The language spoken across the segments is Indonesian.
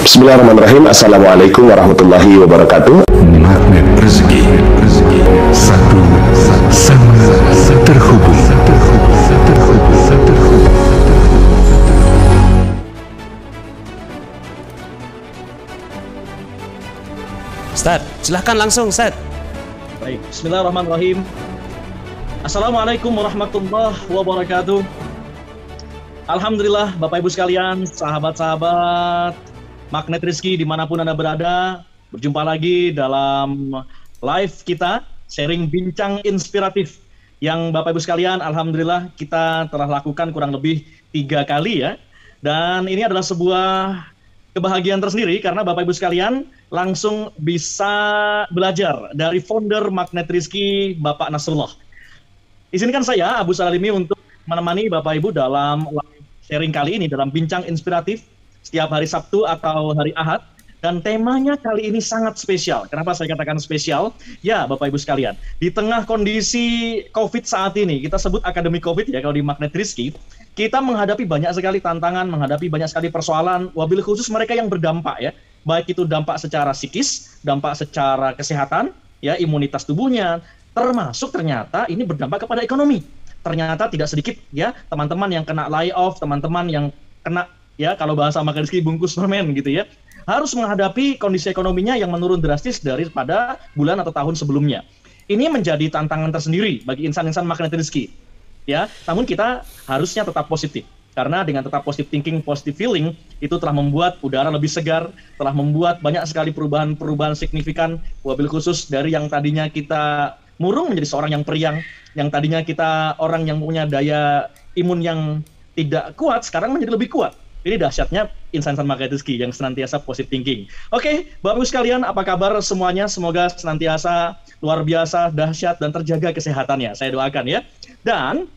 Bismillahirrahmanirrahim. Assalamualaikum warahmatullahi wabarakatuh. Magnet rezeki, satu sama terhubung. Ustaz, silahkan langsung Ustaz. Baik, bismillahirrahmanirrahim. Assalamualaikum warahmatullahi wabarakatuh. Alhamdulillah Bapak Ibu sekalian, sahabat-sahabat Magnet Rizki dimanapun Anda berada, berjumpa lagi dalam live kita, sharing bincang inspiratif yang Bapak Ibu sekalian, Alhamdulillah kita telah lakukan kurang lebih 3 kali ya. Dan ini adalah sebuah kebahagiaan tersendiri karena Bapak Ibu sekalian langsung bisa belajar dari founder Magnet Rizki, Bapak Nasrullah. Izinkan saya, Abu Salimi, untuk menemani Bapak Ibu dalam sharing kali ini, dalam bincang inspiratif setiap hari Sabtu atau hari Ahad. Dan temanya kali ini sangat spesial. Kenapa saya katakan spesial? Ya, Bapak Ibu sekalian, di tengah kondisi COVID saat ini, kita sebut akademi COVID ya kalau di Magnet Rizki, kita menghadapi banyak sekali tantangan, menghadapi banyak sekali persoalan, wabil khusus mereka yang berdampak ya, baik itu dampak secara psikis, dampak secara kesehatan, ya imunitas tubuhnya, termasuk ternyata ini berdampak kepada ekonomi. Ternyata tidak sedikit ya teman-teman yang kena layoff, teman-teman yang kena ya kalau bahasa Magnet Rizki bungkus permen gitu ya, harus menghadapi kondisi ekonominya yang menurun drastis daripada bulan atau tahun sebelumnya. Ini menjadi tantangan tersendiri bagi insan-insan Magnet Rizki. Ya, namun kita harusnya tetap positif. Karena dengan tetap positive thinking, positive feeling, itu telah membuat udara lebih segar, telah membuat banyak sekali perubahan-perubahan signifikan, wabil khusus dari yang tadinya kita murung menjadi seorang yang periang, yang tadinya kita orang yang punya daya imun yang tidak kuat, sekarang menjadi lebih kuat. Ini dahsyatnya insan-insan Magnet Rizki yang senantiasa positive thinking. Oke, Bapak Ibu sekalian, apa kabar semuanya? Semoga senantiasa luar biasa, dahsyat, dan terjaga kesehatannya. Saya doakan ya. Dan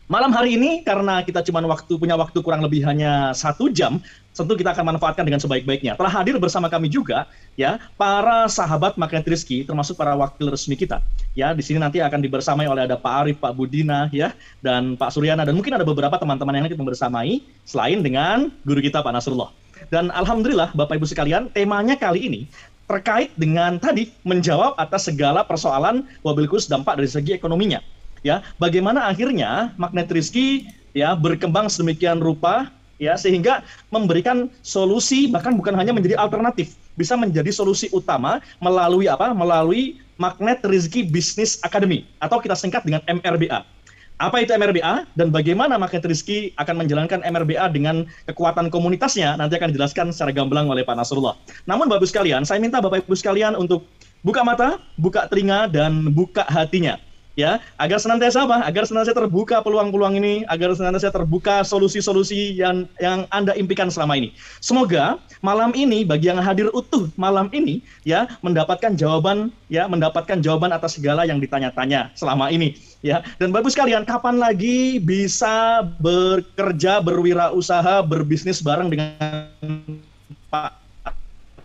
malam hari ini, karena kita cuma punya waktu kurang lebih hanya 1 jam, tentu kita akan manfaatkan dengan sebaik-baiknya. Telah hadir bersama kami juga, ya, para sahabat Magnet Rizki, termasuk para wakil resmi kita. Ya, di sini nanti akan dibersamai oleh ada Pak Arif, Pak Budina, ya, dan Pak Suryana, dan mungkin ada beberapa teman-teman yang nanti membersamai, selain dengan guru kita Pak Nasrullah. Dan Alhamdulillah, Bapak Ibu sekalian, temanya kali ini terkait dengan tadi menjawab atas segala persoalan wabil khusus dampak dari segi ekonominya. Ya, bagaimana akhirnya Magnet Rizki ya berkembang sedemikian rupa ya sehingga memberikan solusi, bahkan bukan hanya menjadi alternatif, bisa menjadi solusi utama melalui apa? Melalui Magnet Rizki Business Academy atau kita singkat dengan MRBA. Apa itu MRBA dan bagaimana Magnet Rizki akan menjalankan MRBA dengan kekuatan komunitasnya nanti akan dijelaskan secara gamblang oleh Pak Nasrullah. Namun Bapak Ibu sekalian, saya minta Bapak Ibu sekalian untuk buka mata, buka telinga, dan buka hatinya. Ya, agar senantiasa apa? Agar senantiasa terbuka peluang-peluang ini, agar senantiasa terbuka solusi-solusi yang Anda impikan selama ini. Semoga malam ini bagi yang hadir utuh malam ini ya mendapatkan jawaban atas segala yang ditanya-tanya selama ini ya. Dan Bapak sekalian, kapan lagi bisa bekerja, berwirausaha, berbisnis bareng dengan Pak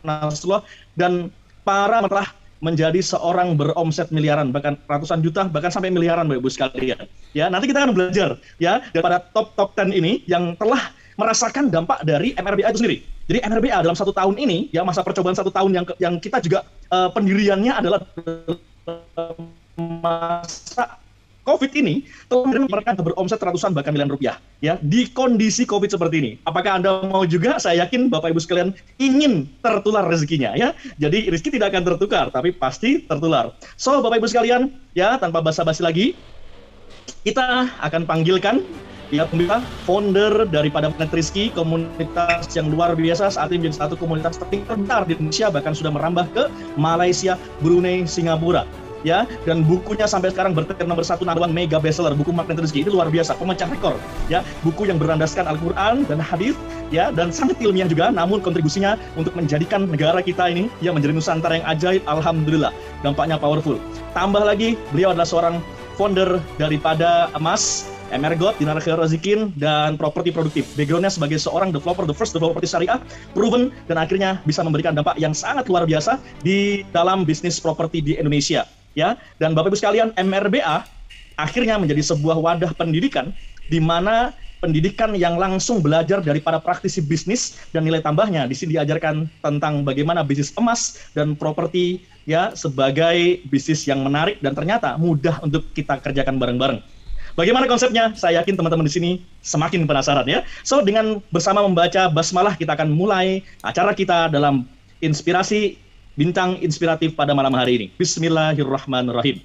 Nasrullah dan para telah menjadi seorang beromset miliaran, bahkan ratusan juta, bahkan sampai miliaran, Bapak Ibu sekalian. Ya, nanti kita akan belajar ya daripada top 10 ini yang telah merasakan dampak dari MRBA itu sendiri. Jadi MRBA dalam 1 tahun ini, ya masa percobaan 1 tahun yang kita juga pendiriannya adalah masa COVID ini telah mereka beromset ratusan bahkan miliaran rupiah ya di kondisi COVID seperti ini. Apakah Anda mau juga? Saya yakin Bapak Ibu sekalian ingin tertular rezekinya ya. Jadi rezeki tidak akan tertukar tapi pasti tertular. So Bapak Ibu sekalian ya, tanpa basa-basi lagi kita akan panggilkan ya pembicara founder daripada Magnet Rizki, komunitas yang luar biasa saat ini menjadi satu komunitas terbesar di Indonesia, bahkan sudah merambah ke Malaysia, Brunei, Singapura. Ya, dan bukunya sampai sekarang bertengger nomor 1 #1 mega bestseller, buku Magnet Rizki. Itu luar biasa, pemecah rekor. Ya, buku yang berlandaskan Al-Quran dan hadis, ya, dan sangat ilmiah juga. Namun kontribusinya untuk menjadikan negara kita ini, ya, menjadi Nusantara yang ajaib. Alhamdulillah, dampaknya powerful. Tambah lagi, beliau adalah seorang founder daripada Emas, Emergot, Dinar Khairul Razikin, dan Properti Produktif. Backgroundnya sebagai seorang developer, the first developer syariah, proven, dan akhirnya bisa memberikan dampak yang sangat luar biasa di dalam bisnis properti di Indonesia. Ya, dan Bapak Ibu sekalian, MRBA akhirnya menjadi sebuah wadah pendidikan di mana pendidikan yang langsung belajar dari para praktisi bisnis, dan nilai tambahnya di sini diajarkan tentang bagaimana bisnis emas dan properti ya sebagai bisnis yang menarik dan ternyata mudah untuk kita kerjakan bareng-bareng. Bagaimana konsepnya? Saya yakin teman-teman di sini semakin penasaran ya. So, dengan bersama membaca basmalah kita akan mulai acara kita dalam inspirasi bincang inspiratif pada malam hari ini. Bismillahirrahmanirrahim.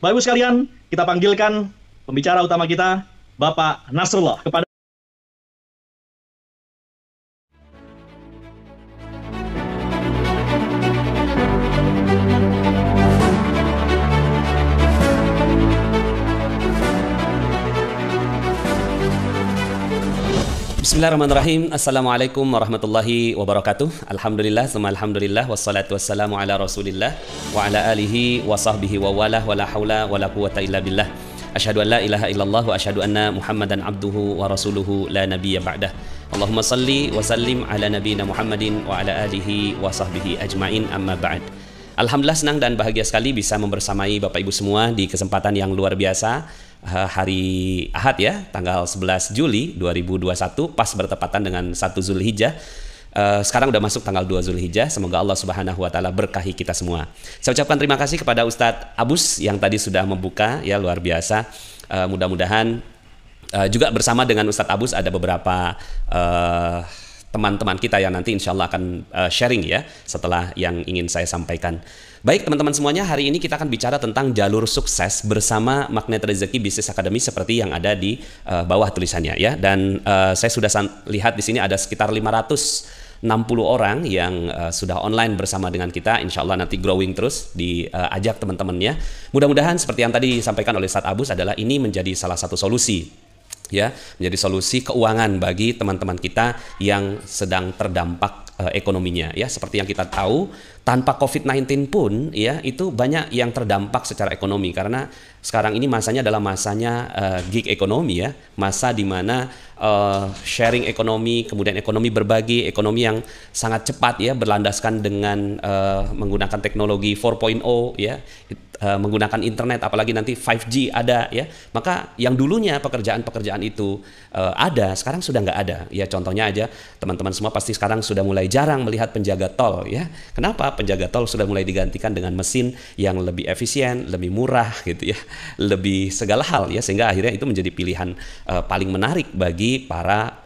Bapak Ibu sekalian, kita panggilkan pembicara utama kita, Bapak Nasrullah. Kepada Bismillahirrahmanirrahim. Assalamualaikum warahmatullahi wabarakatuh. Alhamdulillah, summa alhamdulillah, wassalatu wassalamu ala rasulillah wa ala alihi wa sahbihi wa walah wa la hawla wa la quwata illa billah. Asyhadu an la ilaha illallah wa asyhadu anna Muhammadan abduhu wa rasuluhu la nabiyya ba'dah. Allahumma salli wa sallim ala nabiyyina Muhammadin wa ala alihi wa sahbihi ajma'in, amma ba'd. Alhamdulillah, senang dan bahagia sekali bisa membersamai Bapak Ibu semua di kesempatan yang luar biasa. Hari Ahad ya, tanggal 11 Juli 2021, pas bertepatan dengan 1 Zulhijjah. Sekarang udah masuk tanggal 2 Zulhijjah. Semoga Allah Subhanahu wa taala berkahi kita semua. Saya ucapkan terima kasih kepada Ustadz Abus yang tadi sudah membuka ya, luar biasa. Mudah-mudahan juga bersama dengan Ustadz Abus ada beberapa teman-teman kita yang nanti insya Allah akan sharing ya setelah yang ingin saya sampaikan. Baik teman-teman semuanya, hari ini kita akan bicara tentang jalur sukses bersama Magnet Rezeki Business Academy seperti yang ada di bawah tulisannya ya. Dan saya sudah lihat di sini ada sekitar 560 orang yang sudah online bersama dengan kita. Insya Allah nanti growing terus, diajak teman-temannya. Mudah-mudahan seperti yang tadi disampaikan oleh Ustadz Abus adalah ini menjadi salah satu solusi ya, menjadi solusi keuangan bagi teman-teman kita yang sedang terdampak ekonominya ya. Seperti yang kita tahu, tanpa COVID-19 pun ya itu banyak yang terdampak secara ekonomi, karena sekarang ini masanya adalah masanya gig ekonomi ya, masa di mana sharing ekonomi, kemudian ekonomi berbagi, ekonomi yang sangat cepat ya, berlandaskan dengan menggunakan teknologi 4.0 ya, menggunakan internet, apalagi nanti 5G ada ya. Maka yang dulunya pekerjaan-pekerjaan itu ada, sekarang sudah nggak ada ya. Contohnya aja, teman-teman semua pasti sekarang sudah mulai jarang melihat penjaga tol ya. Kenapa? Penjaga tol sudah mulai digantikan dengan mesin yang lebih efisien, lebih murah gitu ya, lebih segala hal ya, sehingga akhirnya itu menjadi pilihan paling menarik bagi para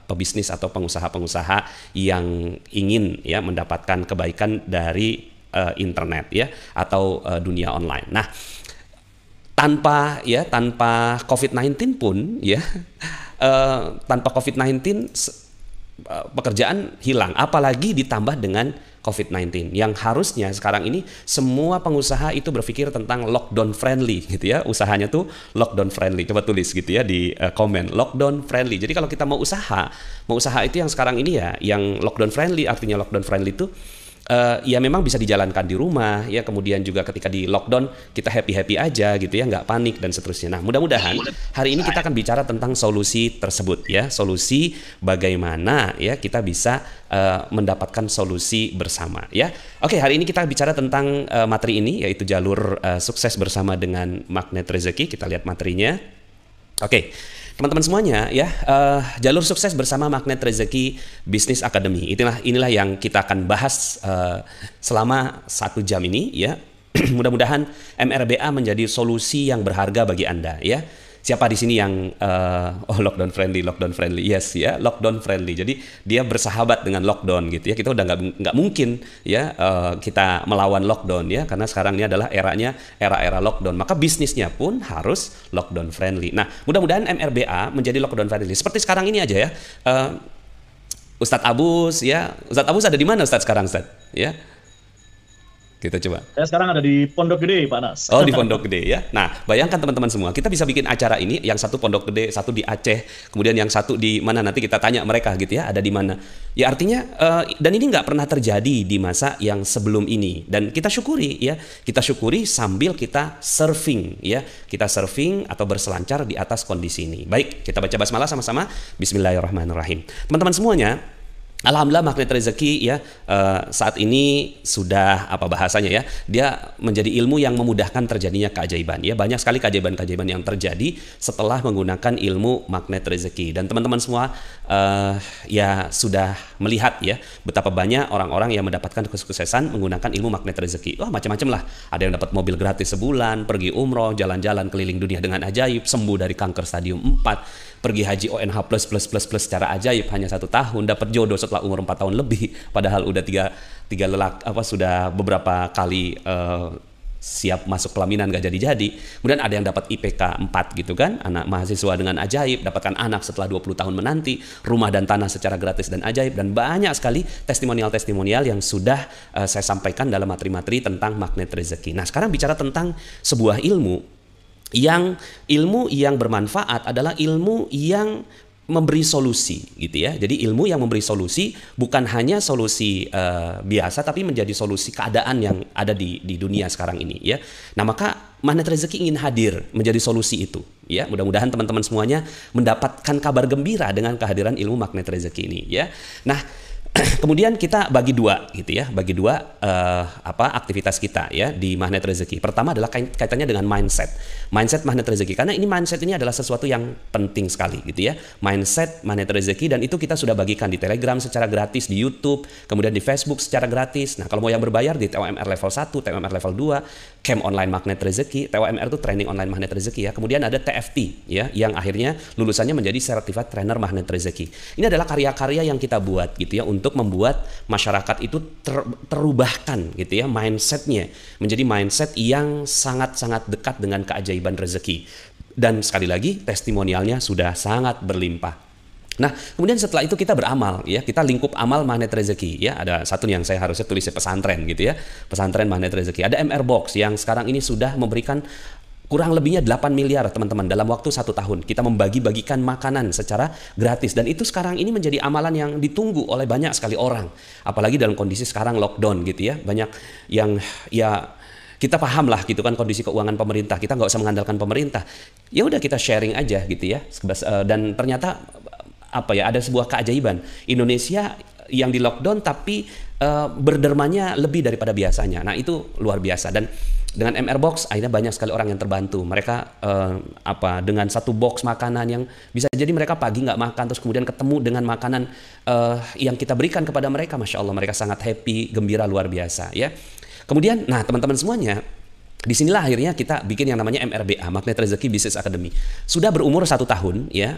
pebisnis atau pengusaha-pengusaha yang ingin ya mendapatkan kebaikan dari internet ya, atau dunia online. Nah, tanpa COVID-19 pun ya, tanpa COVID-19 pekerjaan hilang, apalagi ditambah dengan COVID-19 yang harusnya sekarang ini semua pengusaha itu berpikir tentang lockdown friendly gitu ya, usahanya tuh lockdown friendly. Coba tulis gitu ya di komen, lockdown friendly. Jadi kalau kita mau usaha itu yang sekarang ini ya, yang lockdown friendly, artinya lockdown friendly itu ya memang bisa dijalankan di rumah ya, kemudian juga ketika di lockdown kita happy aja gitu ya, nggak panik dan seterusnya. Nah, mudah-mudahan hari ini kita akan bicara tentang solusi tersebut ya, solusi bagaimana ya kita bisa mendapatkan solusi bersama ya. Oke, hari ini kita bicara tentang materi ini, yaitu jalur sukses bersama dengan Magnet Rezeki. Kita lihat materinya. Oke. Teman-teman semuanya ya, jalur sukses bersama Magnet Rezeki Business Academy. Inilah yang kita akan bahas selama 1 jam ini ya. Mudah-mudahan MRBA menjadi solusi yang berharga bagi Anda ya. Siapa di sini yang lockdown friendly, yes ya, lockdown friendly. Jadi dia bersahabat dengan lockdown gitu ya. Kita udah nggak mungkin ya kita melawan lockdown ya, karena sekarang ini adalah era lockdown. Maka bisnisnya pun harus lockdown friendly. Nah, mudah-mudahan MRBA menjadi lockdown friendly. Seperti sekarang ini aja ya. Ustadz Abus ya, Ustadz Abus ada di mana Ustadz sekarang Ustadz? Ya. Kita coba. Saya sekarang ada di Pondok Gede, Pak Nas. Oh, di Pondok Gede ya. Nah, bayangkan teman-teman semua, kita bisa bikin acara ini, yang satu Pondok Gede, satu di Aceh, kemudian yang satu di mana, nanti kita tanya mereka gitu ya, ada di mana. Ya artinya, dan ini nggak pernah terjadi di masa yang sebelum ini. Dan kita syukuri ya, kita syukuri sambil kita surfing ya, kita surfing atau berselancar di atas kondisi ini. Baik, kita baca basmalah sama-sama. Bismillahirrahmanirrahim. Teman-teman semuanya, Alhamdulillah magnet rezeki ya saat ini sudah apa bahasanya ya, dia menjadi ilmu yang memudahkan terjadinya keajaiban ya. Banyak sekali keajaiban-keajaiban yang terjadi setelah menggunakan ilmu magnet rezeki. Dan teman-teman semua ya sudah melihat ya betapa banyak orang-orang yang mendapatkan kesuksesan menggunakan ilmu magnet rezeki. Wah, macam-macam lah. Ada yang dapat mobil gratis sebulan, pergi umroh, jalan-jalan keliling dunia dengan ajaib, sembuh dari kanker stadium 4, pergi haji ONH plus secara ajaib hanya 1 tahun, dapat jodoh setelah umur 4 tahun lebih, padahal udah sudah beberapa kali siap masuk pelaminan gak jadi-jadi. Kemudian ada yang dapat IPK 4 gitu kan, anak mahasiswa dengan ajaib, dapatkan anak setelah 20 tahun menanti, rumah dan tanah secara gratis dan ajaib, dan banyak sekali testimonial-testimonial yang sudah saya sampaikan dalam materi-materi tentang magnet rezeki. Nah, sekarang bicara tentang sebuah ilmu yang bermanfaat adalah ilmu yang memberi solusi gitu ya. Jadi ilmu yang memberi solusi bukan hanya solusi biasa, tapi menjadi solusi keadaan yang ada di dunia sekarang ini ya. Nah, maka magnet rezeki ingin hadir menjadi solusi itu ya. Mudah-mudahan teman-teman semuanya mendapatkan kabar gembira dengan kehadiran ilmu magnet rezeki ini ya. Nah, kemudian kita bagi dua gitu ya, aktivitas kita ya di magnet rezeki. Pertama adalah kaitannya dengan mindset magnet rezeki, karena ini mindset ini adalah sesuatu yang penting sekali gitu ya. Mindset magnet rezeki, dan itu kita sudah bagikan di Telegram secara gratis, di YouTube, kemudian di Facebook secara gratis. Nah, kalau mau yang berbayar di TOMR level 1, TOMR level 2, Camp Online Magnet Rezeki. TOMR itu Training Online Magnet Rezeki ya. Kemudian ada TFT ya, yang akhirnya lulusannya menjadi Certified Trainer Magnet Rezeki. Ini adalah karya-karya yang kita buat gitu ya, untuk membuat masyarakat itu terubahkan gitu ya, mindsetnya menjadi mindset yang sangat-sangat dekat dengan keajaiban rezeki. Dan sekali lagi testimonialnya sudah sangat berlimpah. Nah, kemudian setelah itu kita beramal ya, kita lingkup amal magnet rezeki ya. Ada satu yang saya harusnya tulis pesantren gitu ya, pesantren magnet rezeki. Ada MR Box yang sekarang ini sudah memberikan kurang lebihnya 8 miliar teman-teman dalam waktu 1 tahun. Kita membagi-bagikan makanan secara gratis, dan itu sekarang ini menjadi amalan yang ditunggu oleh banyak sekali orang. Apalagi dalam kondisi sekarang lockdown gitu ya, banyak yang ya kita paham lah gitu kan kondisi keuangan pemerintah, kita nggak usah mengandalkan pemerintah. Ya udah kita sharing aja gitu ya. Dan ternyata ada sebuah keajaiban. Indonesia yang di lockdown tapi berdermanya lebih daripada biasanya. Nah, itu luar biasa. Dan dengan MR Box akhirnya banyak sekali orang yang terbantu. Mereka dengan 1 box makanan yang bisa jadi mereka pagi nggak makan, terus kemudian ketemu dengan makanan yang kita berikan kepada mereka, Masya Allah, mereka sangat happy, gembira, luar biasa ya. Kemudian, nah teman-teman semuanya, disinilah akhirnya kita bikin yang namanya MRBA, Magnet Rezeki Business Academy. Sudah berumur 1 tahun ya,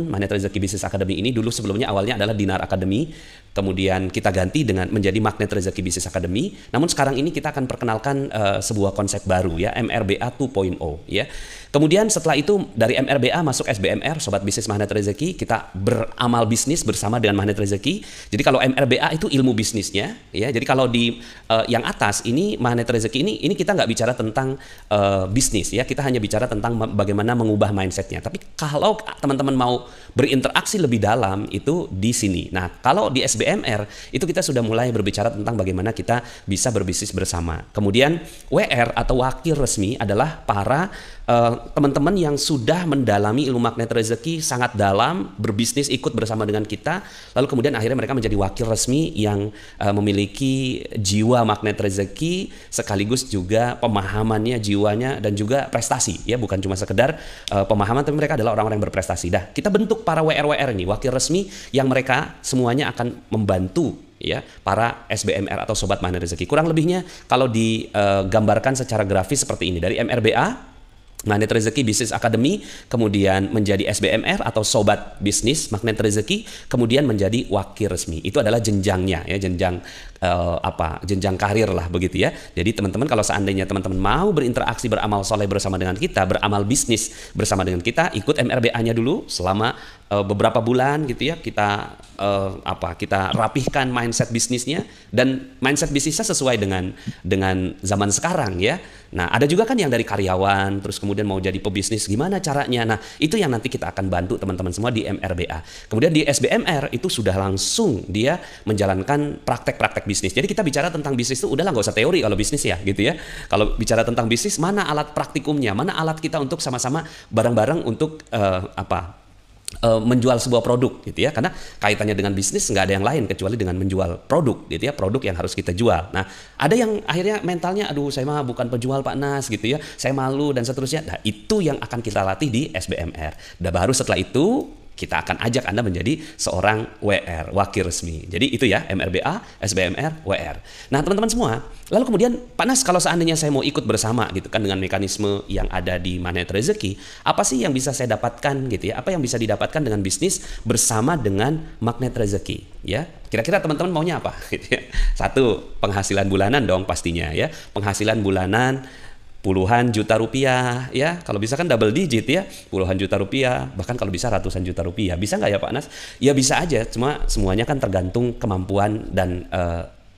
Magnet Rezeki Business Academy ini. Dulu sebelumnya awalnya adalah Dinar Academy, kemudian kita ganti dengan menjadi Magnet Rezeki Business Academy. Namun sekarang ini kita akan perkenalkan sebuah konsep baru ya, MRBA 2.0 ya. Kemudian setelah itu dari MRBA masuk SBMR, Sobat Bisnis Magnet Rezeki, kita beramal bisnis bersama dengan Magnet Rezeki. Jadi kalau MRBA itu ilmu bisnisnya ya. Jadi kalau di yang atas ini Magnet Rezeki ini kita nggak bicara tentang bisnis ya, kita hanya bicara tentang bagaimana mengubah mindsetnya. Tapi kalau teman-teman mau berinteraksi lebih dalam itu di sini. Nah, kalau di SBMR itu kita sudah mulai berbicara tentang bagaimana kita bisa berbisnis bersama. Kemudian WR atau wakil resmi adalah para teman-teman yang sudah mendalami ilmu magnet rezeki sangat dalam, berbisnis ikut bersama dengan kita, lalu kemudian akhirnya mereka menjadi wakil resmi yang memiliki jiwa magnet rezeki, sekaligus juga pemahamannya, jiwanya, dan juga prestasi ya, bukan cuma sekedar pemahaman, tapi mereka adalah orang-orang yang berprestasi. Dah, kita bentuk para WR-WR ini, wakil resmi yang mereka semuanya akan membantu ya para SBMR atau Sobat Magnet Rezeki. Kurang lebihnya kalau digambarkan secara grafis seperti ini, dari MRBA Magnet Rezeki Business Academy, kemudian menjadi SBMR atau Sobat Bisnis Magnet Rezeki, kemudian menjadi wakil resmi. Itu adalah jenjangnya ya, jenjang karir lah begitu ya. Jadi teman-teman kalau seandainya teman-teman mau berinteraksi, beramal soleh bersama dengan kita, beramal bisnis bersama dengan kita, ikut MRBA-nya dulu selama beberapa bulan gitu ya. Kita rapihkan mindset bisnisnya, dan mindset bisnisnya sesuai dengan zaman sekarang ya. Nah, ada juga kan yang dari karyawan terus kemudian mau jadi pebisnis, gimana caranya? Nah, itu yang nanti kita akan bantu teman-teman semua di MRBA. Kemudian di SBMR itu sudah langsung dia menjalankan praktek-praktek bisnis. Jadi kita bicara tentang bisnis itu udahlah, nggak usah teori kalau bisnis ya gitu ya. Kalau bicara tentang bisnis, mana alat praktikumnya, mana alat kita untuk sama-sama bareng-bareng untuk menjual sebuah produk gitu ya, karena kaitannya dengan bisnis nggak ada yang lain kecuali dengan menjual produk gitu ya, produk yang harus kita jual. Nah, ada yang akhirnya mentalnya, aduh saya mah bukan penjual Pak Nas gitu ya, saya malu dan seterusnya. Nah, itu yang akan kita latih di SBMR. Dan baru setelah itu kita akan ajak Anda menjadi seorang WR, wakil resmi. Jadi itu ya, MRBA, SBMR, WR. Nah teman-teman semua, lalu kemudian Pak Nas, kalau seandainya saya mau ikut bersama gitu kan dengan mekanisme yang ada di Magnet Rezeki, apa sih yang bisa saya dapatkan gitu ya? Apa yang bisa didapatkan dengan bisnis bersama dengan Magnet Rezeki ya? Kira-kira teman-teman maunya apa gitu ya? Satu, penghasilan bulanan dong pastinya ya. Penghasilan bulanan puluhan juta rupiah ya, kalau bisa kan double digit ya, puluhan juta rupiah, bahkan kalau bisa ratusan juta rupiah. Bisa nggak ya Pak Nas? Ya bisa aja, cuma semuanya kan tergantung kemampuan dan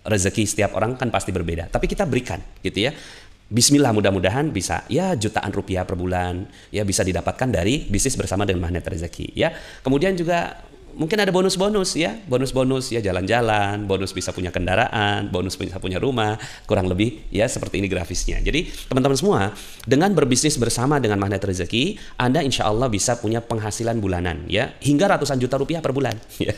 rezeki setiap orang kan pasti berbeda. Tapi kita berikan gitu ya. Bismillah, mudah-mudahan bisa ya jutaan rupiah per bulan ya, bisa didapatkan dari bisnis bersama dengan Magnet Rezeki ya. Kemudian juga mungkin ada bonus-bonus ya, bonus-bonus ya, jalan-jalan, bonus bisa punya kendaraan, bonus bisa punya rumah, kurang lebih ya seperti ini grafisnya. Jadi teman-teman semua, dengan berbisnis bersama dengan Magnet Rezeki, Anda insya Allah bisa punya penghasilan bulanan ya, hingga ratusan juta rupiah per bulan ya.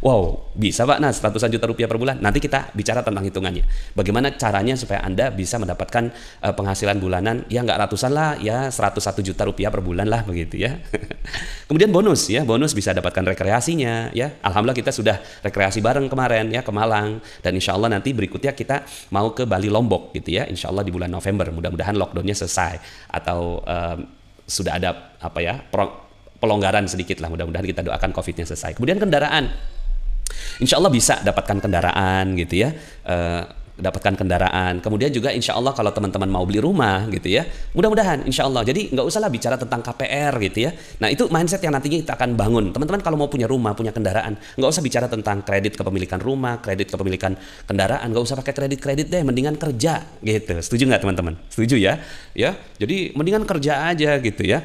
Wow, bisa Pak Nas, ratusan juta rupiah per bulan. Nanti kita bicara tentang hitungannya. Bagaimana caranya supaya Anda bisa mendapatkan penghasilan bulanan ya, nggak ratusan lah ya, 101 juta rupiah per bulan lah begitu ya. Kemudian bonus ya, bonus bisa dapatkan rekreasi ya. Alhamdulillah kita sudah rekreasi bareng kemarin ya ke Malang, dan insya Allah nanti berikutnya kita mau ke Bali Lombok gitu ya, insya Allah di bulan November. Mudah-mudahan lockdownnya selesai atau sudah ada apa ya pelonggaran sedikit lah, mudah-mudahan kita doakan COVID-nya selesai. Kemudian kendaraan, insya Allah bisa dapatkan kendaraan gitu ya, dapatkan kendaraan. Kemudian juga insya Allah kalau teman-teman mau beli rumah gitu ya, mudah-mudahan insya Allah. Jadi nggak usah lah bicara tentang KPR gitu ya. Nah itu mindset yang nantinya kita akan bangun. Teman-teman kalau mau punya rumah, punya kendaraan, nggak usah bicara tentang kredit kepemilikan rumah, kredit kepemilikan kendaraan, nggak usah pakai kredit deh, mendingan kerja gitu. Setuju nggak teman-teman? Setuju ya? Ya, jadi mendingan kerja aja gitu ya.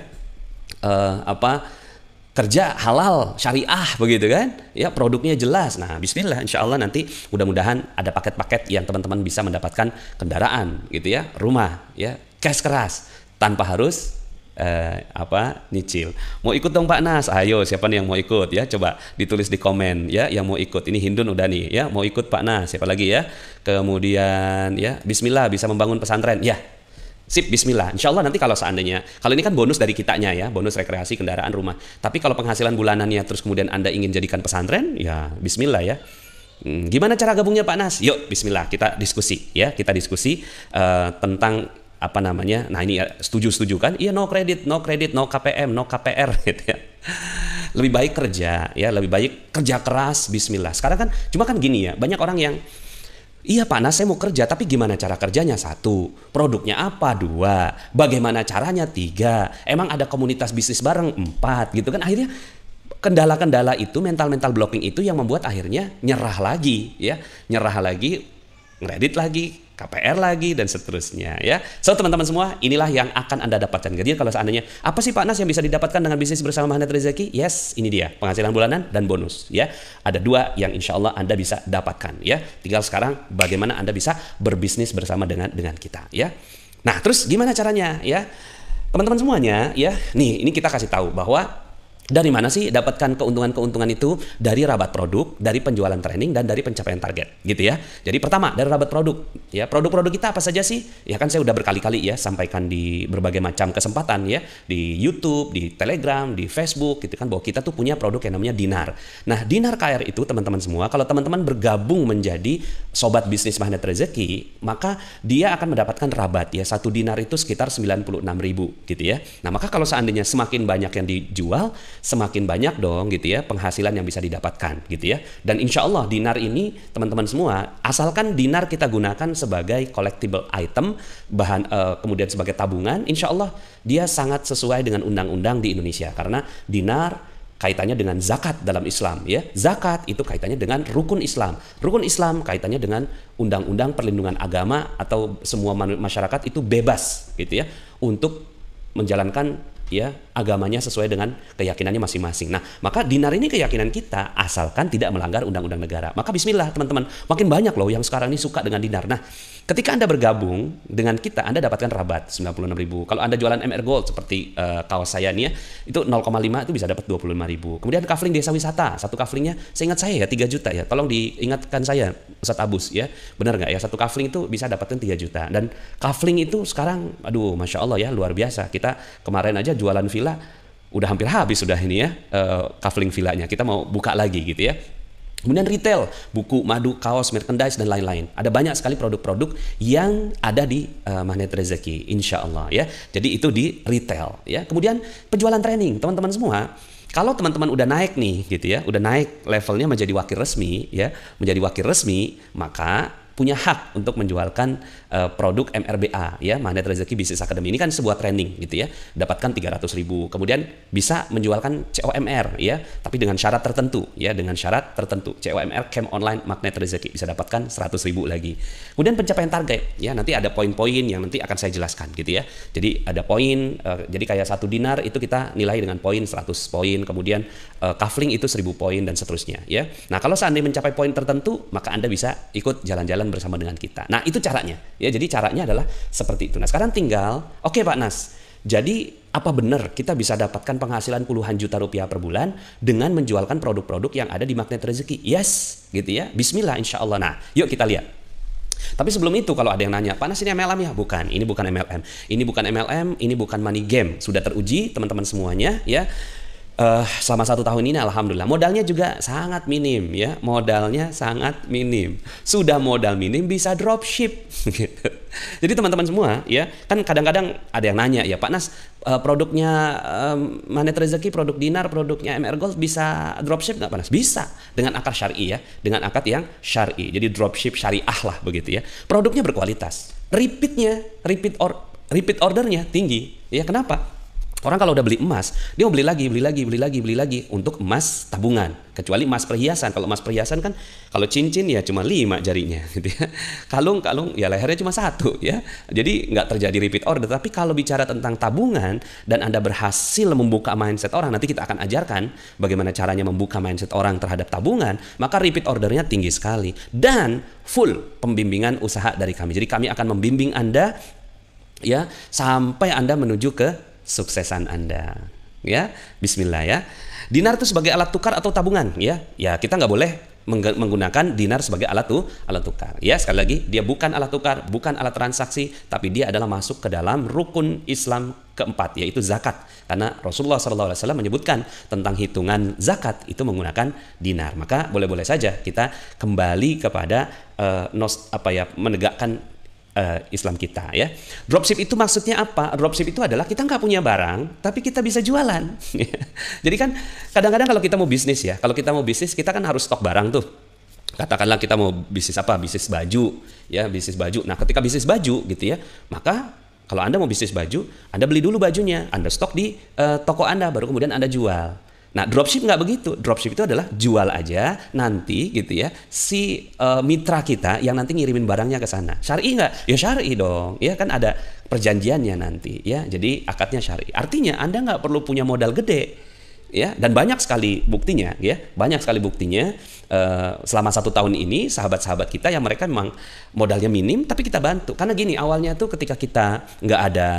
Kerja halal, syariah begitu kan ya, produknya jelas. Nah bismillah, insya Allah nanti mudah-mudahan ada paket-paket yang teman-teman bisa mendapatkan kendaraan gitu ya, rumah ya, cash keras tanpa harus nyicil. Mau ikut dong Pak Nas? Ayo, siapa nih yang mau ikut ya, coba ditulis di komen ya yang mau ikut. Ini Hindun udah nih ya, mau ikut Pak Nas, siapa lagi ya? Kemudian ya, bismillah bisa membangun pesantren ya. Sip, bismillah. Insya Allah nanti kalau seandainya, kalau ini kan bonus dari kitanya ya, bonus rekreasi, kendaraan, rumah. Tapi kalau penghasilan bulanannya terus kemudian Anda ingin jadikan pesantren, ya bismillah ya. Gimana cara gabungnya Pak Nas? Yuk, bismillah, kita diskusi ya. Kita diskusi tentang apa namanya. Nah ini ya, setuju kan? Iya, no credit, no KPM, no KPR gitu ya. Lebih baik kerja ya, lebih baik kerja keras, bismillah. Sekarang kan, cuma kan gini ya, banyak orang yang iya Pak Nas, saya mau kerja, tapi gimana cara kerjanya? 1, produknya apa? 2, bagaimana caranya? 3, emang ada komunitas bisnis bareng? 4, gitu kan. Akhirnya kendala-kendala itu, mental blocking itu yang membuat akhirnya nyerah lagi ya, nyerah lagi, ngredit lagi, KPR lagi, dan seterusnya ya. So teman-teman semua, inilah yang akan Anda dapatkan. Jadi kalau seandainya, apa sih Pak Nas yang bisa didapatkan dengan bisnis bersama Magnet Rezeki? Yes, ini dia, penghasilan bulanan dan bonus ya. Ada 2 yang insya Allah Anda bisa dapatkan ya. Tinggal sekarang bagaimana Anda bisa berbisnis bersama dengan kita ya. Nah terus gimana caranya ya, teman-teman semuanya ya. Nih ini kita kasih tahu bahwa dari mana sih dapatkan keuntungan-keuntungan itu? Dari rabat produk, dari penjualan training, dan dari pencapaian target gitu ya. Jadi pertama dari rabat produk ya. Produk-produk kita apa saja sih? Ya kan saya udah berkali-kali ya sampaikan di berbagai macam kesempatan ya, di YouTube, di Telegram, di Facebook gitu kan, bahwa kita tuh punya produk yang namanya Dinar. Nah Dinar KR itu teman-teman semua, kalau teman-teman bergabung menjadi sobat bisnis Magnet Rezeki, maka dia akan mendapatkan rabat ya. 1 dinar itu sekitar 96.000 gitu ya. Nah maka kalau seandainya semakin banyak yang dijual, semakin banyak dong gitu ya penghasilan yang bisa didapatkan gitu ya. Dan insya Allah dinar ini teman-teman semua, asalkan dinar kita gunakan sebagai collectible item, bahan kemudian sebagai tabungan, insya Allah dia sangat sesuai dengan undang-undang di Indonesia. Karena dinar kaitannya dengan zakat dalam Islam ya. Zakat itu kaitannya dengan rukun Islam. Rukun Islam kaitannya dengan undang-undang perlindungan agama, atau semua masyarakat itu bebas gitu ya untuk menjalankan ya agamanya sesuai dengan keyakinannya masing-masing. Nah, maka dinar ini keyakinan kita asalkan tidak melanggar undang-undang negara. Maka bismillah teman-teman, makin banyak loh yang sekarang ini suka dengan dinar. Nah, ketika Anda bergabung dengan kita, Anda dapatkan rabat 96.000. Kalau Anda jualan MR Gold seperti kaos saya nih ya, itu 0,5 itu bisa dapat 25.000. Kemudian kafling desa wisata, satu kaflingnya seingat saya ya 3 juta ya. Tolong diingatkan saya Ustadz Abus ya. Benar nggak ya, satu kafling itu bisa dapatkan 3 juta. Dan kafling itu sekarang aduh Masya Allah ya, luar biasa. Kita kemarin aja jualan villa udah hampir habis sudah ini ya, kafling villanya. Kita mau buka lagi gitu ya. Kemudian retail, buku, madu, kaos, merchandise, dan lain-lain. Ada banyak sekali produk-produk yang ada di Magnet Rezeki, insya Allah ya. Jadi itu di retail ya. Kemudian penjualan training, teman-teman semua. Kalau teman-teman udah naik nih gitu ya, udah naik levelnya menjadi wakil resmi ya, menjadi wakil resmi, maka punya hak untuk menjualkan produk MRBA ya, Magnet Rezeki Business Academy. Ini kan sebuah training gitu ya, dapatkan 300.000. Kemudian bisa menjualkan COMR ya, tapi dengan syarat tertentu ya, dengan syarat tertentu. COMR Camp Online Magnet Rezeki bisa dapatkan 100.000 lagi. Kemudian pencapaian target ya, nanti ada poin-poin yang nanti akan saya jelaskan gitu ya. Jadi ada poin, jadi kayak 1 dinar itu kita nilai dengan poin 100 poin, kemudian kafling itu 1.000 poin dan seterusnya ya. Nah, kalau seandainya mencapai poin tertentu, maka Anda bisa ikut jalan-jalan bersama dengan kita. Nah, itu caranya. Ya, jadi caranya adalah seperti itu. Nah, sekarang tinggal, oke Pak Nas. Jadi, apa benar kita bisa dapatkan penghasilan puluhan juta rupiah per bulan dengan menjualkan produk-produk yang ada di Magnet Rezeki? Yes, gitu ya. Bismillah insya Allah. Nah, yuk kita lihat. Tapi sebelum itu kalau ada yang nanya, Pak Nas ini MLM ya? Bukan, ini bukan MLM. Ini bukan MLM, ini bukan money game. Sudah teruji teman-teman semuanya ya. Selama 1 tahun ini alhamdulillah modalnya juga sangat minim ya, modalnya sangat minim. Sudah modal minim bisa dropship gitu. Jadi teman-teman semua ya, kan kadang-kadang ada yang nanya ya, Pak Nas produknya Magnet Rezeki, produk dinar, produknya MR Gold bisa dropship nggak Pak Nas? Bisa, dengan akad syar'i ya, dengan akad yang syar'i. Jadi dropship syariah lah begitu ya. Produknya berkualitas, repeat ordernya tinggi ya. Kenapa? Orang kalau udah beli emas, dia mau beli lagi untuk emas tabungan. Kecuali emas perhiasan. Kalau emas perhiasan kan, kalau cincin ya cuma 5 jarinya, gitu ya. Kalung ya lehernya cuma 1 ya. Jadi nggak terjadi repeat order. Tapi kalau bicara tentang tabungan dan Anda berhasil membuka mindset orang, nanti kita akan ajarkan bagaimana caranya membuka mindset orang terhadap tabungan, maka repeat ordernya tinggi sekali dan full pembimbingan usaha dari kami. Jadi kami akan membimbing Anda ya sampai Anda menuju ke suksesan Anda ya. Bismillah ya. Dinar itu sebagai alat tukar atau tabungan ya. Ya, kita nggak boleh menggunakan dinar sebagai alat tukar ya. Sekali lagi, dia bukan alat tukar, bukan alat transaksi, tapi dia adalah masuk ke dalam rukun Islam keempat, yaitu zakat. Karena Rasulullah SAW menyebutkan tentang hitungan zakat itu menggunakan dinar. Maka boleh-boleh saja kita kembali kepada menegakkan Islam kita ya. Dropship itu maksudnya apa? Dropship itu adalah kita nggak punya barang tapi kita bisa jualan. Jadi kan kadang-kadang kalau kita mau bisnis ya, kita kan harus stok barang tuh. Katakanlah kita mau bisnis apa? Bisnis baju ya, bisnis baju. Nah, ketika bisnis baju gitu ya, maka kalau Anda mau bisnis baju, Anda beli dulu bajunya, Anda stok di toko Anda, baru kemudian Anda jual. Nah, dropship nggak begitu. Dropship itu adalah jual aja, nanti gitu ya, si mitra kita yang nanti ngirimin barangnya ke sana. Syar'i nggak? Ya syar'i dong. Ya kan ada perjanjiannya nanti ya. Jadi akadnya syar'i. Artinya Anda nggak perlu punya modal gede. Ya, dan banyak sekali buktinya ya. Banyak sekali buktinya selama 1 tahun ini sahabat-sahabat kita yang mereka memang modalnya minim tapi kita bantu. Karena gini, awalnya tuh ketika kita nggak ada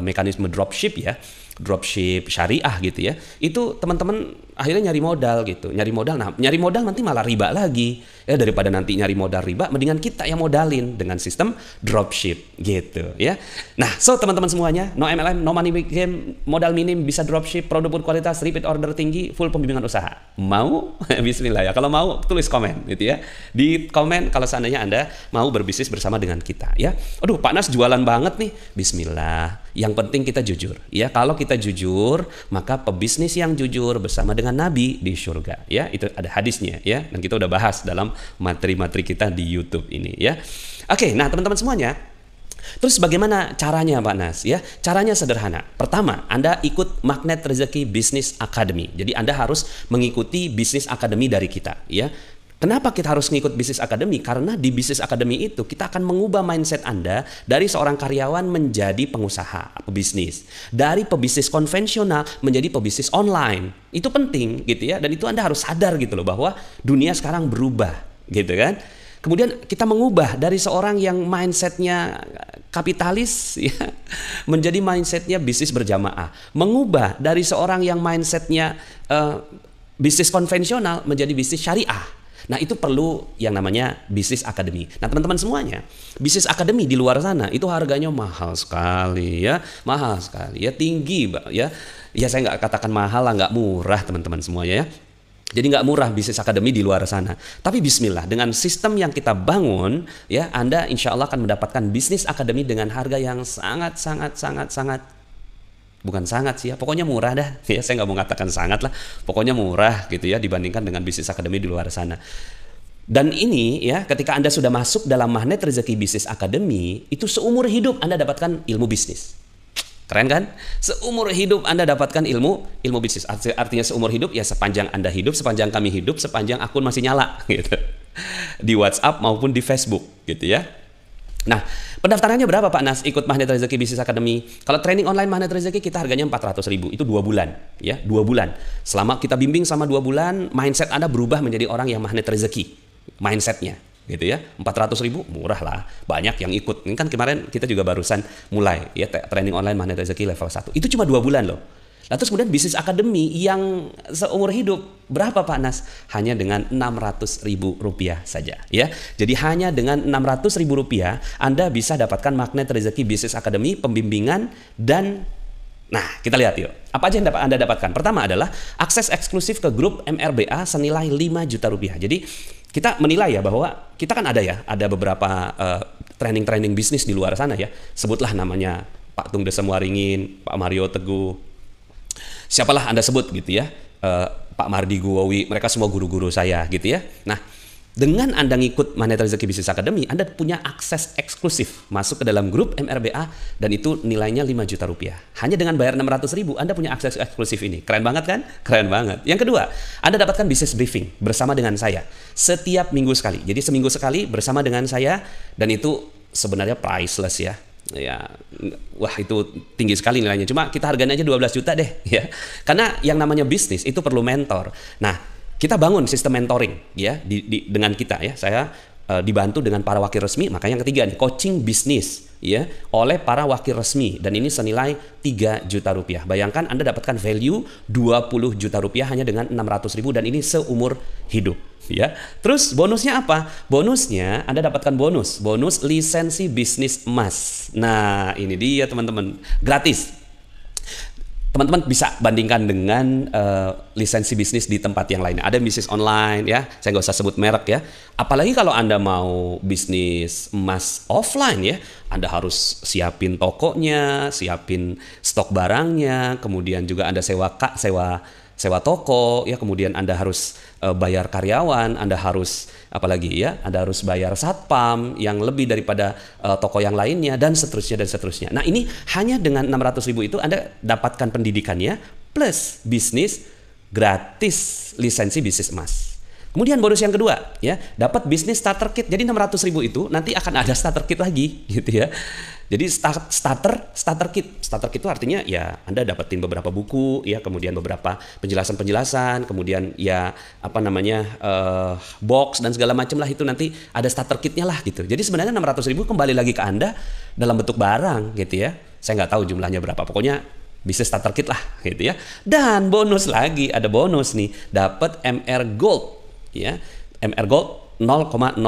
mekanisme dropship ya, dropship syariah gitu ya, itu teman-teman akhirnya nyari modal gitu, nyari modal nanti malah riba lagi ya. Daripada nanti nyari modal riba, mendingan kita yang modalin dengan sistem dropship gitu ya. Nah, so teman-teman semuanya, no MLM, no money game, modal minim, bisa dropship, produk berkualitas, repeat order tinggi, full pembimbingan usaha. Mau? Bismillah ya. Kalau mau tulis komen gitu ya, di komen kalau seandainya Anda mau berbisnis bersama dengan kita ya. Aduh, Pak Nas jualan banget nih. Bismillah, yang penting kita jujur ya. Kalau kita jujur, maka pebisnis yang jujur bersama dengan Nabi di surga ya. Itu ada hadisnya ya, dan kita udah bahas dalam materi-materi kita di YouTube ini ya. Oke, nah teman-teman semuanya, terus bagaimana caranya Pak Nas ya? Caranya sederhana. Pertama, Anda ikut Magnet Rezeki Business Academy. Jadi Anda harus mengikuti Business Academy dari kita ya. Kenapa kita harus ngikut Bisnis Academy? Karena di Bisnis Academy itu kita akan mengubah mindset Anda dari seorang karyawan menjadi pengusaha, pebisnis. Dari pebisnis konvensional menjadi pebisnis online. Itu penting gitu ya. Dan itu Anda harus sadar gitu loh bahwa dunia sekarang berubah gitu kan. Kemudian kita mengubah dari seorang yang mindsetnya kapitalis ya, menjadi mindsetnya bisnis berjamaah. Mengubah dari seorang yang mindsetnya bisnis konvensional menjadi bisnis syariah. Nah itu perlu yang namanya Bisnis Academy. Nah teman-teman semuanya, Bisnis Academy di luar sana itu harganya mahal sekali ya, mahal sekali ya, tinggi ya. Ya saya nggak katakan mahal lah, nggak murah teman-teman semuanya ya. Jadi nggak murah Bisnis Academy di luar sana. Tapi bismillah, dengan sistem yang kita bangun ya, Anda insya Allah akan mendapatkan Bisnis Academy dengan harga yang sangat bukan sangat sih ya, pokoknya murah dah ya, saya nggak mau mengatakan sangat lah, pokoknya murah gitu ya dibandingkan dengan Bisnis Academy di luar sana. Dan ini ya, ketika Anda sudah masuk dalam Magnet Rezeki Bisnis Academy, itu seumur hidup Anda dapatkan ilmu bisnis. Keren kan? Seumur hidup Anda dapatkan ilmu bisnis. Artinya seumur hidup ya, sepanjang Anda hidup, sepanjang kami hidup, sepanjang akun masih nyala gitu. Di WhatsApp maupun di Facebook gitu ya. Nah, pendaftarannya berapa Pak Nas ikut Magnet Rezeki Bisnis Academy? Kalau training online Magnet Rezeki kita harganya 400.000, itu 2 bulan ya, 2 bulan. Selama kita bimbing sama 2 bulan, mindset Anda berubah menjadi orang yang magnet rezeki. Mindsetnya gitu ya. 400.000 murah lah, banyak yang ikut. Ini kan kemarin kita juga barusan mulai ya training online Magnet Rezeki level 1. Itu cuma 2 bulan loh. Nah, terus kemudian Bisnis Academy yang seumur hidup berapa Pak Nas? Hanya dengan Rp600.000 saja ya. Jadi hanya dengan Rp600.000 Anda bisa dapatkan Magnet Rezeki Bisnis Academy, pembimbingan, dan nah kita lihat yuk. Apa aja yang Anda dapatkan? Pertama adalah akses eksklusif ke grup MRBA senilai Rp5 juta. Jadi kita menilai ya bahwa kita kan ada beberapa training bisnis di luar sana ya. Sebutlah namanya Pak Tung Desem Waringin, Pak Mario Teguh, siapalah Anda sebut gitu ya, Pak Mardi Guwowi, mereka semua guru-guru saya gitu ya. Nah, dengan Anda ngikut Magnet Rezeki Bisnis Academy, Anda punya akses eksklusif masuk ke dalam grup MRBA, dan itu nilainya Rp5 juta. Hanya dengan bayar Rp600.000 Anda punya akses eksklusif ini. Keren banget kan? Keren banget. Yang kedua, Anda dapatkan bisnis briefing bersama dengan saya setiap minggu sekali. Jadi seminggu sekali bersama dengan saya, dan itu sebenarnya priceless ya. Ya, wah itu tinggi sekali nilainya. Cuma kita harganya aja 12 juta deh ya. Karena yang namanya bisnis itu perlu mentor. Nah, kita bangun sistem mentoring ya dengan kita ya. Saya dibantu dengan para wakil resmi. Makanya yang ketiga nih, coaching bisnis ya oleh para wakil resmi, dan ini senilai Rp3 juta. Bayangkan Anda dapatkan value Rp20 juta hanya dengan Rp600.000, dan ini seumur hidup. Ya, terus bonusnya apa? Bonusnya Anda dapatkan bonus lisensi bisnis emas. Nah, ini dia teman-teman, gratis. Teman-teman bisa bandingkan dengan lisensi bisnis di tempat yang lainnya. Ada bisnis online ya, saya nggak usah sebut merek ya. Apalagi kalau Anda mau bisnis emas offline ya, Anda harus siapin tokonya, siapin stok barangnya, kemudian juga Anda sewa toko ya, kemudian Anda harus bayar karyawan, Anda harus apalagi ya, Anda harus bayar satpam yang lebih daripada toko yang lainnya, dan seterusnya. Nah, ini hanya dengan Rp600.000 itu Anda dapatkan pendidikannya plus bisnis gratis lisensi bisnis emas. Kemudian bonus yang kedua ya, dapat bisnis starter kit. Jadi Rp600.000 itu nanti akan ada starter kit lagi gitu ya. Jadi starter kit itu artinya ya Anda dapetin beberapa buku ya, kemudian beberapa penjelasan, kemudian ya box dan segala macam lah, itu nanti ada starter kitnya lah gitu. Jadi sebenarnya Rp600.000 kembali lagi ke Anda dalam bentuk barang gitu ya. Saya nggak tahu jumlahnya berapa, pokoknya bisnis starter kit lah gitu ya. Dan bonus lagi, ada bonus nih, dapat MR Gold ya. MR Gold 0,05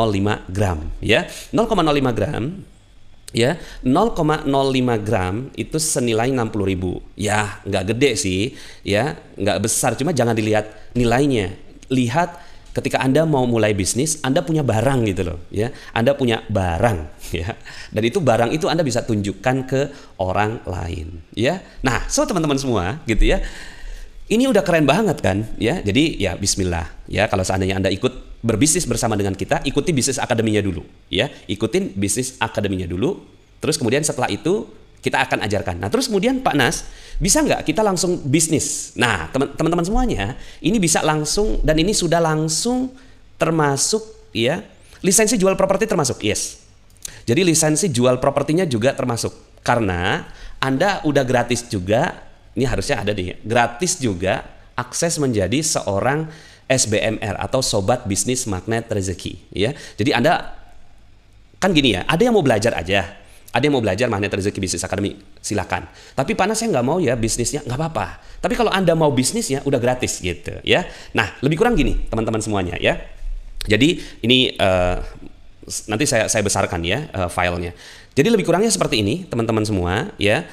gram ya. 0,05 gram ya, 0,05 gram itu senilai 60.000. Ya, nggak gede sih, ya, nggak besar. Cuma jangan dilihat nilainya. Lihat ketika Anda mau mulai bisnis, Anda punya barang gitu loh, ya. Anda punya barang, ya. Dan itu barang itu Anda bisa tunjukkan ke orang lain, ya. Nah, so teman-teman semua, gitu ya. Ini udah keren banget kan, ya. Jadi ya Bismillah, ya. Kalau seandainya Anda ikut berbisnis bersama dengan kita, ikuti bisnis akademinya dulu, ya. Ikutin bisnis akademinya dulu. Terus kemudian setelah itu kita akan ajarkan. Nah, terus kemudian Pak Nas, bisa nggak kita langsung bisnis? Nah, teman-teman semuanya, ini bisa langsung, dan ini sudah langsung termasuk ya lisensi jual properti termasuk, yes. Jadi lisensi jual propertinya juga termasuk karena Anda udah gratis juga, ini harusnya ada nih, gratis juga akses menjadi seorang SBMR atau Sobat Bisnis Magnet Rezeki ya. Jadi Anda kan gini ya, ada yang mau belajar aja, ada yang mau belajar Magnet Rezeki Business Academy, silakan. Tapi panas saya nggak mau ya bisnisnya, nggak apa-apa. Tapi kalau Anda mau bisnisnya udah gratis gitu ya. Nah lebih kurang gini teman-teman semuanya ya. Jadi ini nanti saya besarkan ya filenya. Jadi lebih kurangnya seperti ini teman-teman semua ya.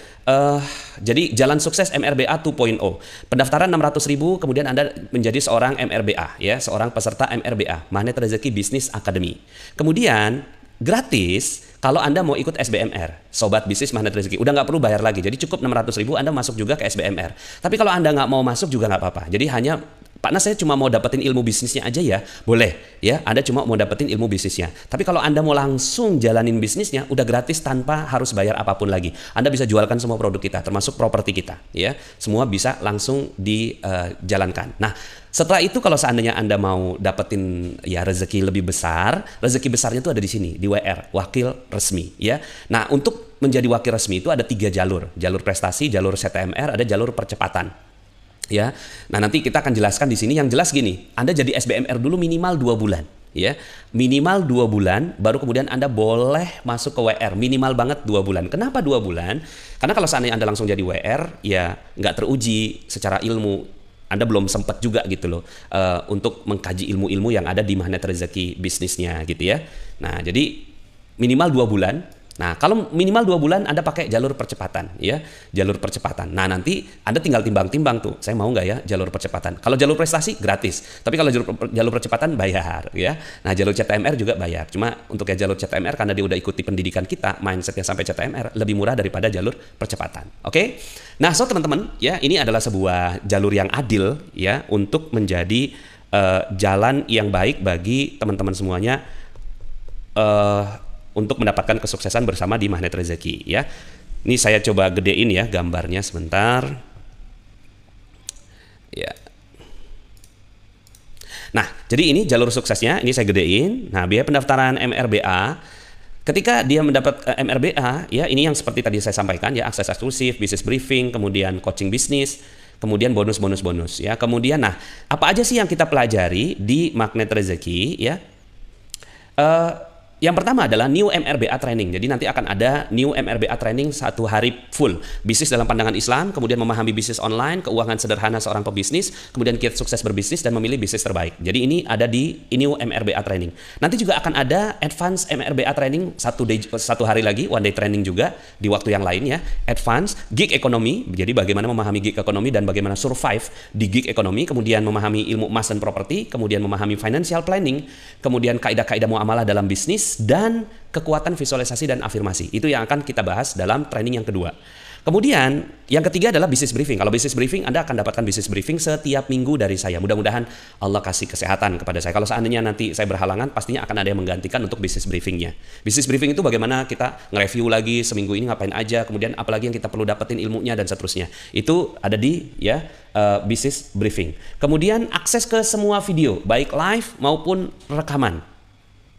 Jadi jalan sukses MRBA 2.0. Pendaftaran 600.000, kemudian Anda menjadi seorang MRBA ya, seorang peserta MRBA, Magnet Rezeki Business Academy. Kemudian gratis kalau Anda mau ikut SBMR, Sobat Bisnis Magnet Rezeki. Udah nggak perlu bayar lagi. Jadi cukup 600.000 Anda masuk juga ke SBMR. Tapi kalau Anda nggak mau masuk juga nggak apa-apa. Jadi hanya Pak Nas saya cuma mau dapetin ilmu bisnisnya aja ya, boleh ya. Anda cuma mau dapetin ilmu bisnisnya. Tapi kalau Anda mau langsung jalanin bisnisnya, udah gratis tanpa harus bayar apapun lagi. Anda bisa jualkan semua produk kita, termasuk properti kita, ya. Semua bisa langsung dijalankan. Nah, setelah itu kalau seandainya Anda mau dapetin ya rezeki lebih besar, rezeki besarnya itu ada di sini, di WR, wakil resmi, ya. Nah, untuk menjadi wakil resmi itu ada 3 jalur, jalur prestasi, jalur CTMR, ada jalur percepatan. Ya, nah nanti kita akan jelaskan di sini. Yang jelas gini, Anda jadi SBMR dulu minimal 2 bulan, ya, minimal 2 bulan, baru kemudian Anda boleh masuk ke WR, minimal banget 2 bulan. Kenapa 2 bulan? Karena kalau seandainya Anda langsung jadi WR, ya nggak teruji secara ilmu, Anda belum sempat juga gitu loh untuk mengkaji ilmu-ilmu yang ada di Magnet Rezeki bisnisnya gitu ya. Nah jadi minimal 2 bulan. Nah, kalau minimal 2 bulan Anda pakai jalur percepatan, ya, jalur percepatan. Nah, nanti Anda tinggal timbang-timbang tuh, saya mau nggak ya jalur percepatan. Kalau jalur prestasi gratis, tapi kalau jalur percepatan bayar, ya. Nah, jalur CTMR juga bayar. Cuma untuk ya jalur CTMR karena dia udah ikuti pendidikan kita, mindsetnya sampai CTMR lebih murah daripada jalur percepatan. Oke? Nah, so teman-teman, ya, ini adalah sebuah jalur yang adil, ya, untuk menjadi jalan yang baik bagi teman-teman semuanya. Untuk mendapatkan kesuksesan bersama di Magnet Rezeki ya. Ini saya coba gedein ya gambarnya sebentar. Ya. Nah, jadi ini jalur suksesnya, ini saya gedein. Nah, biaya pendaftaran MRBA ketika dia mendapat MRBA ya, ini yang seperti tadi saya sampaikan ya, akses eksklusif, bisnis briefing, kemudian coaching bisnis, kemudian bonus ya. Kemudian nah, apa aja sih yang kita pelajari di Magnet Rezeki ya? Yang pertama adalah New MRBA Training. Jadi nanti akan ada New MRBA Training 1 hari full. Bisnis dalam pandangan Islam, kemudian memahami bisnis online, keuangan sederhana seorang pebisnis, kemudian kiat sukses berbisnis dan memilih bisnis terbaik. Jadi ini ada di New MRBA Training. Nanti juga akan ada Advance MRBA Training 1 hari lagi, 1 day training juga di waktu yang lain ya. Advance Gig Economy, jadi bagaimana memahami gig ekonomi dan bagaimana survive di gig ekonomi, kemudian memahami ilmu emas dan properti, kemudian memahami financial planning, kemudian kaidah-kaidah muamalah dalam bisnis, dan kekuatan visualisasi dan afirmasi. Itu yang akan kita bahas dalam training yang kedua. Kemudian yang ketiga adalah business briefing. Kalau business briefing Anda akan dapatkan business briefing setiap minggu dari saya. Mudah-mudahan Allah kasih kesehatan kepada saya. Kalau seandainya nanti saya berhalangan, pastinya akan ada yang menggantikan untuk business briefingnya. Business briefing itu bagaimana kita nge-review lagi seminggu ini ngapain aja, kemudian apalagi yang kita perlu dapetin ilmunya dan seterusnya. Itu ada di ya business briefing. Kemudian akses ke semua video, baik live maupun rekaman.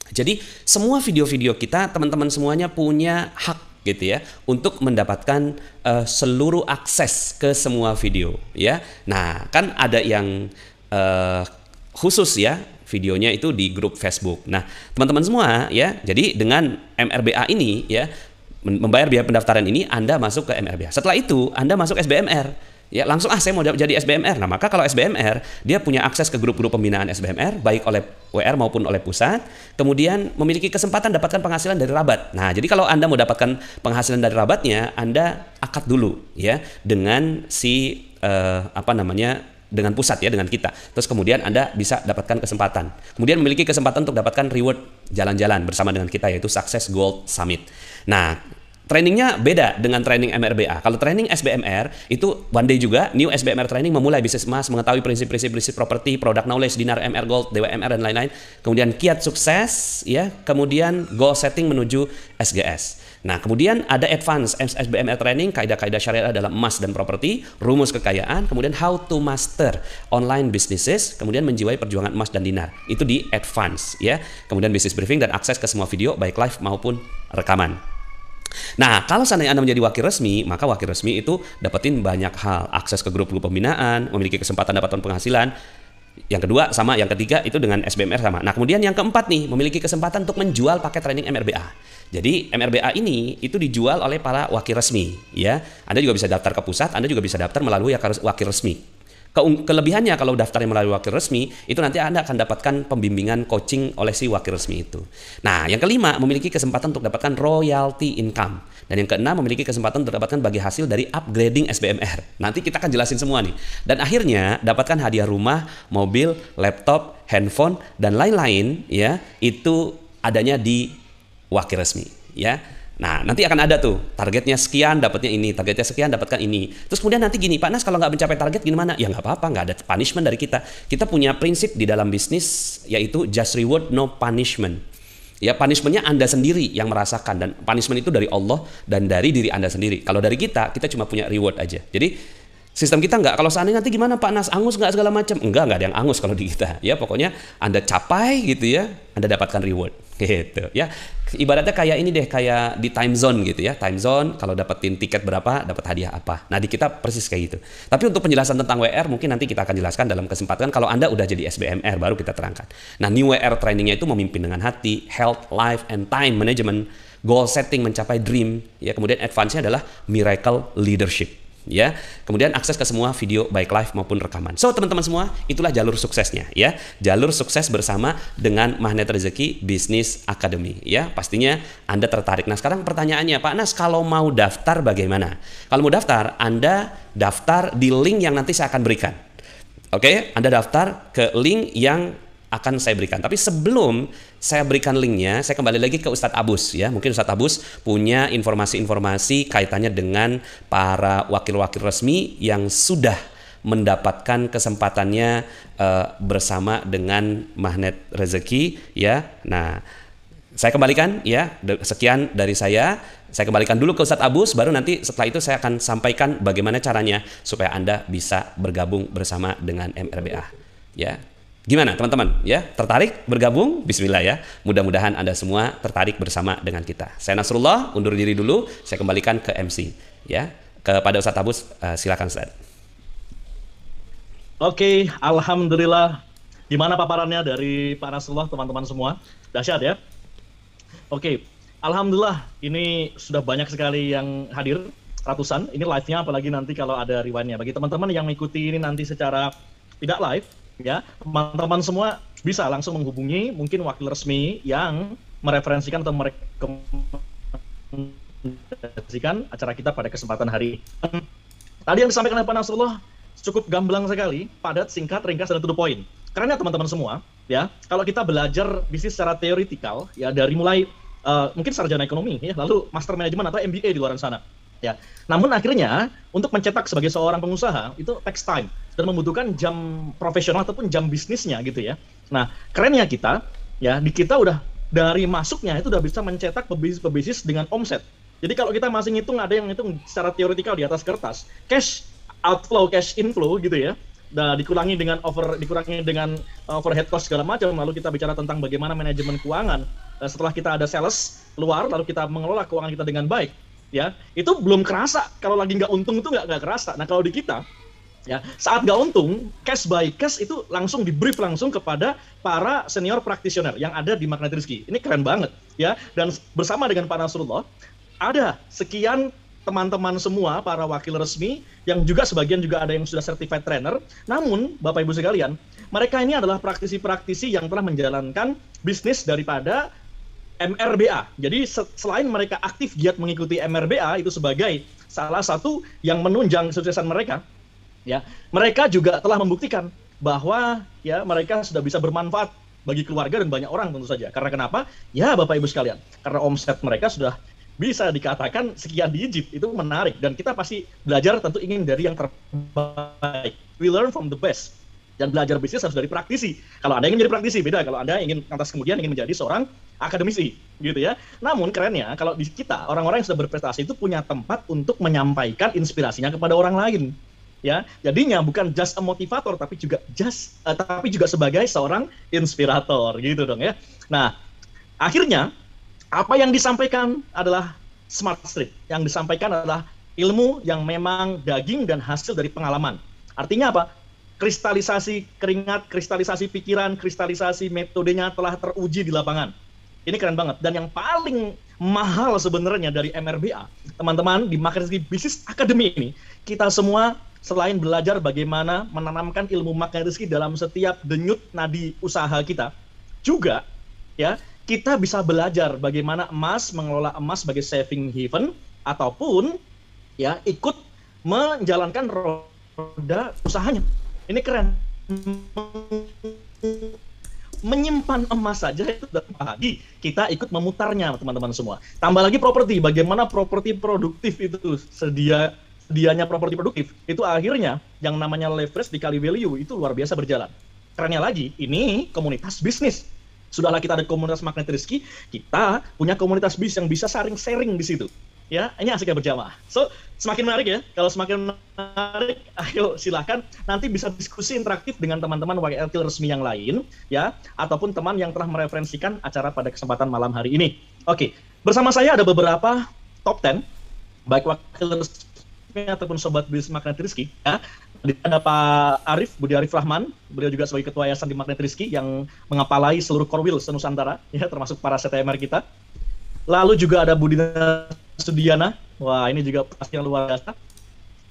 Jadi semua video-video kita, teman-teman semuanya punya hak gitu ya untuk mendapatkan seluruh akses ke semua video ya. Nah, kan ada yang khusus ya, videonya itu di grup Facebook. Nah, teman-teman semua ya, jadi dengan MRBA ini ya, membayar biaya pendaftaran ini Anda masuk ke MRBA. Setelah itu Anda masuk SBMR. Ya langsung saya mau jadi SBMR. Nah maka kalau SBMR dia punya akses ke grup-grup pembinaan SBMR baik oleh WR maupun oleh pusat. Kemudian memiliki kesempatan dapatkan penghasilan dari rabat. Nah jadi kalau Anda mau dapatkan penghasilan dari rabatnya, Anda akad dulu ya dengan si dengan pusat ya, dengan kita. Terus kemudian Anda bisa dapatkan kesempatan. Kemudian memiliki kesempatan untuk dapatkan reward jalan-jalan bersama dengan kita, yaitu Success Gold Summit. Nah trainingnya beda dengan training MRBA. Kalau training SBMR itu 1 day juga, New SBMR Training memulai bisnis emas, mengetahui prinsip-prinsip properti, product knowledge, dinar MR Gold, DWMR dan lain-lain. Kemudian kiat sukses, ya. Kemudian goal setting menuju SGS. Nah, kemudian ada advance SBMR training, kaidah-kaidah syariah dalam emas dan properti, rumus kekayaan, kemudian how to master online businesses, kemudian menjiwai perjuangan emas dan dinar. Itu di advance ya. Kemudian business briefing dan akses ke semua video baik live maupun rekaman. Nah, kalau seandainya Anda menjadi wakil resmi, maka wakil resmi itu dapetin banyak hal. Akses ke grup-grup pembinaan, memiliki kesempatan dapatkan penghasilan. Yang kedua sama, yang ketiga itu dengan SBMR sama. Nah, kemudian yang keempat nih, memiliki kesempatan untuk menjual paket training MRBA. Jadi MRBA ini itu dijual oleh para wakil resmi ya. Anda juga bisa daftar ke pusat, Anda juga bisa daftar melalui wakil resmi. Kelebihannya kalau daftarnya melalui wakil resmi, itu nanti Anda akan dapatkan pembimbingan coaching oleh si wakil resmi itu. Nah, yang kelima, memiliki kesempatan untuk dapatkan royalty income. Dan yang keenam, memiliki kesempatan untuk dapatkan bagi hasil dari upgrading SBMR. Nanti kita akan jelasin semua nih. Dan akhirnya, dapatkan hadiah rumah, mobil, laptop, handphone, dan lain-lain ya, itu adanya di wakil resmi ya. Nah, nanti akan ada tuh targetnya sekian, dapatnya ini, targetnya sekian, dapatkan ini. Terus kemudian nanti gini, Pak Nas kalau nggak mencapai target gimana? Ya nggak apa-apa, nggak ada punishment dari kita. Kita punya prinsip di dalam bisnis yaitu just reward, no punishment. Ya, punishmentnya Anda sendiri yang merasakan, dan punishment itu dari Allah dan dari diri Anda sendiri. Kalau dari kita cuma punya reward aja. Jadi sistem kita nggak, kalau seandainya nanti gimana Pak Nas, angus nggak segala macam? Nggak ada yang angus kalau di kita. Ya pokoknya Anda capai gitu ya, Anda dapatkan reward gitu ya. Ibaratnya kayak ini deh, kayak di time zone gitu ya. Time zone kalau dapetin tiket berapa, dapat hadiah apa. Nah, di kita persis kayak gitu. Tapi untuk penjelasan tentang WR mungkin nanti kita akan jelaskan dalam kesempatan kalau Anda udah jadi SBMR baru kita terangkan. Nah, new WR trainingnya itu memimpin dengan hati, health, life, and time management, goal setting mencapai dream, ya. Kemudian advance-nya adalah miracle leadership. Ya, kemudian akses ke semua video baik live maupun rekaman. So teman-teman semua, itulah jalur suksesnya ya. Jalur sukses bersama dengan Magnet Rezeki Business Academy ya. Pastinya Anda tertarik. Nah, sekarang pertanyaannya, Pak Nas kalau mau daftar bagaimana? Kalau mau daftar, Anda daftar di link yang nanti saya akan berikan. Oke, Anda daftar ke link yang akan saya berikan. Tapi sebelum saya berikan linknya, saya kembali lagi ke Ustadz Abus ya. Mungkin Ustadz Abus punya informasi-informasi kaitannya dengan para wakil-wakil resmi yang sudah mendapatkan kesempatannya bersama dengan Magnet Rezeki ya. Nah, saya kembalikan ya. Sekian dari saya. Saya kembalikan dulu ke Ustadz Abus, baru nanti setelah itu saya akan sampaikan bagaimana caranya supaya Anda bisa bergabung bersama dengan MRBA ya. Gimana teman-teman ya, tertarik bergabung? Bismillah ya, mudah-mudahan Anda semua tertarik bersama dengan kita. Saya Nasrullah, undur diri dulu, saya kembalikan ke MC ya, kepada Ustadz Abus. Silakan Ustadz. Oke, alhamdulillah. Gimana paparannya dari Pak Nasrullah teman-teman semua? Dahsyat ya. Oke, alhamdulillah ini sudah banyak sekali yang hadir, ratusan. Ini live-nya, apalagi nanti kalau ada rewind-nya. Bagi teman-teman yang mengikuti ini nanti secara tidak live ya, teman-teman semua bisa langsung menghubungi mungkin wakil resmi yang mereferensikan atau merekomendasikan acara kita pada kesempatan hari. Tadi yang disampaikan oleh Pak Nasrullah cukup gamblang sekali, padat, singkat, ringkas, dan to the point. Karena teman-teman semua, ya, kalau kita belajar bisnis secara teoritikal, ya dari mulai mungkin sarjana ekonomi, ya, lalu master manajemen atau MBA di luar sana. Ya, namun akhirnya untuk mencetak sebagai seorang pengusaha itu takes time dan membutuhkan jam profesional ataupun jam bisnisnya gitu ya. Nah, kerennya kita ya, di kita udah dari masuknya itu udah bisa mencetak pebisnis dengan omset. Jadi kalau kita masih ngitung, ada yang ngitung secara teoritikal di atas kertas, cash outflow, cash inflow gitu ya. Nah, dikurangi dengan overhead cost segala macam, lalu kita bicara tentang bagaimana manajemen keuangan. Setelah kita ada sales luar, lalu kita mengelola keuangan kita dengan baik. Ya, itu belum kerasa. Kalau lagi nggak untung itu nggak kerasa. Nah, kalau di kita, ya, saat nggak untung, cash by cash itu langsung di brief langsung kepada para senior practitioner yang ada di Magnet Rezeki. Ini keren banget, ya. Dan bersama dengan Pak Nasrullah, ada sekian teman-teman semua para wakil resmi yang juga sebagian juga ada yang sudah certified trainer. Namun, Bapak Ibu sekalian, mereka ini adalah praktisi-praktisi yang telah menjalankan bisnis daripada MRBA. Jadi selain mereka aktif giat mengikuti MRBA itu sebagai salah satu yang menunjang kesuksesan mereka, ya, mereka juga telah membuktikan bahwa ya mereka sudah bisa bermanfaat bagi keluarga dan banyak orang tentu saja. Karena kenapa? Ya Bapak Ibu sekalian, karena omset mereka sudah bisa dikatakan sekian digit. Itu menarik dan kita pasti belajar tentu ingin dari yang terbaik. We learn from the best. Dan belajar bisnis harus dari praktisi. Kalau Anda ingin menjadi praktisi, beda. Kalau Anda ingin lantas kemudian ingin menjadi seorang akademisi, gitu ya. Namun kerennya, kalau di kita, orang-orang yang sudah berprestasi itu punya tempat untuk menyampaikan inspirasinya kepada orang lain. Ya, jadinya bukan just a motivator, tapi juga sebagai seorang inspirator, gitu dong ya. Nah, akhirnya, apa yang disampaikan adalah smart street. Yang disampaikan adalah ilmu yang memang daging dan hasil dari pengalaman. Artinya apa? Kristalisasi keringat, kristalisasi pikiran, kristalisasi metodenya telah teruji di lapangan. Ini keren banget. Dan yang paling mahal sebenarnya dari MRBA, teman-teman di Market Rizky Business Academy ini, kita semua selain belajar bagaimana menanamkan ilmu Market Rizky dalam setiap denyut nadi usaha kita, juga ya kita bisa belajar bagaimana mengelola emas sebagai saving haven, ataupun ya ikut menjalankan roda usahanya. Ini keren. Menyimpan emas saja itu sudah pagi. Kita ikut memutarnya, teman-teman semua. Tambah lagi properti. Bagaimana properti produktif itu sedianya properti produktif itu akhirnya yang namanya leverage dikali value itu luar biasa berjalan. Kerennya lagi, ini komunitas bisnis. Sudahlah kita ada komunitas Magnet Rizky, kita punya komunitas bisnis yang bisa sharing di situ. Ya, ini asiknya berjamaah. So, semakin menarik ya. Kalau semakin menarik, ayo silahkan nanti bisa diskusi interaktif dengan teman-teman wakil resmi yang lain, ya, ataupun teman yang telah mereferensikan acara pada kesempatan malam hari ini. Oke, bersama saya ada beberapa top 10, baik wakil resmi ataupun sobat bisnis Magnet Rizky. Ya. Ada Pak Arif, Budi Arif Rahman, beliau juga sebagai ketua yayasan di Magnet Rizky yang mengapalai seluruh core wheel se-Nusantara, ya, termasuk para CTMR kita. Lalu juga ada Budina Sudiana, wah ini juga pasti yang luar biasa.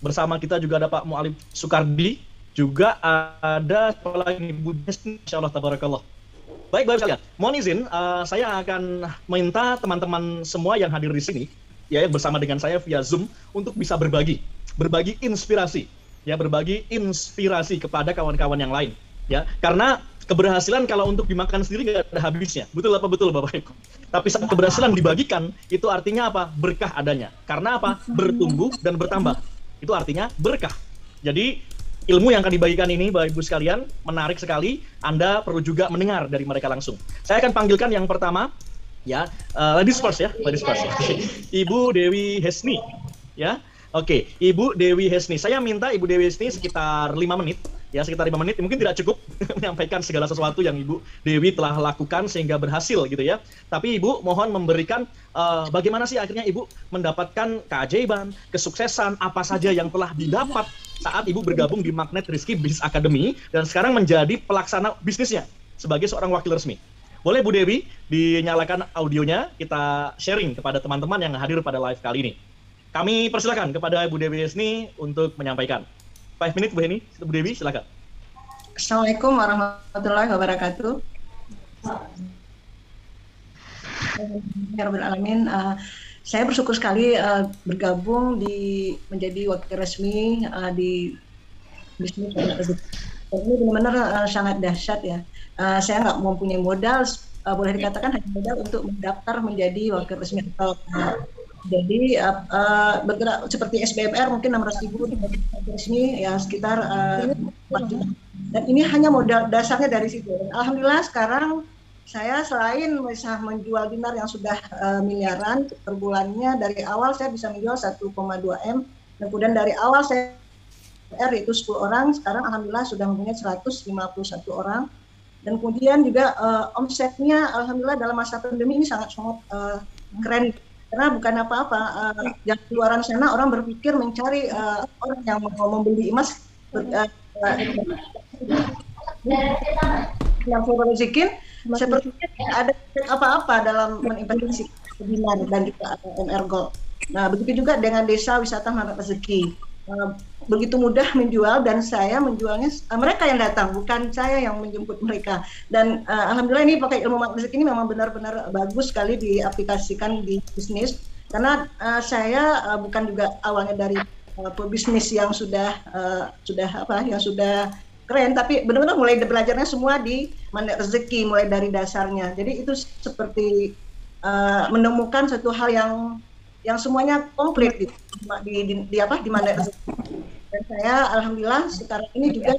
Bersama kita juga ada Pak Mu'alif Sukardi, juga ada lagi Bu Desni, insyaallah tabarakallah. Baik sekalian, mohon izin, saya akan minta teman-teman semua yang hadir di sini, ya bersama dengan saya via Zoom untuk bisa berbagi inspirasi, ya berbagi inspirasi kepada kawan-kawan yang lain, ya karena keberhasilan kalau untuk dimakan sendiri nggak ada habisnya. Betul apa betul Bapak Ibu? Tapi saat keberhasilan dibagikan, itu artinya apa? Berkah adanya. Karena apa? Bertumbuh dan bertambah. Itu artinya berkah. Jadi ilmu yang akan dibagikan ini Bapak Ibu sekalian menarik sekali. Anda perlu juga mendengar dari mereka langsung. Saya akan panggilkan yang pertama, ya, ladies first ya, ladies first. Ibu Dewi Hesni, ya. Oke, Ibu Dewi Hesni. Saya minta Ibu Dewi Hesni sekitar 5 menit. Ya, sekitar 5 menit, mungkin tidak cukup menyampaikan segala sesuatu yang Ibu Dewi telah lakukan sehingga berhasil gitu ya. Tapi Ibu mohon memberikan bagaimana sih akhirnya Ibu mendapatkan keajaiban, kesuksesan, apa saja yang telah didapat saat Ibu bergabung di Magnet Rizky Business Academy dan sekarang menjadi pelaksana bisnisnya sebagai seorang wakil resmi. Boleh Bu Dewi dinyalakan audionya, kita sharing kepada teman-teman yang hadir pada live kali ini. Kami persilakan kepada Ibu Dewi Hesni untuk menyampaikan. 5 menit Bu Heni, Bu Dewi silakan. Assalamualaikum warahmatullahi wabarakatuh. Alamin. Saya bersyukur sekali bergabung menjadi wakil resmi di bisnis. Ini benar-benar sangat dahsyat ya. Saya nggak mempunyai modal, boleh dikatakan hanya modal untuk mendaftar menjadi wakil resmi atau jadi bergerak seperti SBMR mungkin 600.000 di resmi ya sekitar 4 juta. Dan ini hanya modal dasarnya dari situ. Dan alhamdulillah sekarang saya selain bisa menjual dinar yang sudah miliaran per bulannya, dari awal saya bisa menjual 1,2 M. Dan kemudian dari awal saya yaitu 10 orang, sekarang alhamdulillah sudah mempunyai 151 orang. Dan kemudian juga omsetnya alhamdulillah dalam masa pandemi ini sangat keren. Karena bukan apa-apa, yang di luar sana orang berpikir mencari orang yang mau membeli emas yang saya rezekin, sepertinya tidak ada apa-apa dalam menginvestasi dinar dan juga MR Gold. Nah, begitu juga dengan desa wisata Magnet Rezeki. Begitu mudah menjual dan saya menjualnya, mereka yang datang, bukan saya yang menjemput mereka. Dan alhamdulillah ini pakai ilmu Magnet Rezeki ini memang benar-benar bagus sekali diaplikasikan di bisnis. Karena saya bukan juga awalnya dari pebisnis yang sudah keren, tapi benar-benar mulai belajarnya semua di Magnet Rezeki, mulai dari dasarnya. Jadi itu seperti menemukan satu hal yang semuanya komplit di Magnet Rezeki. Dan saya alhamdulillah sekarang ini juga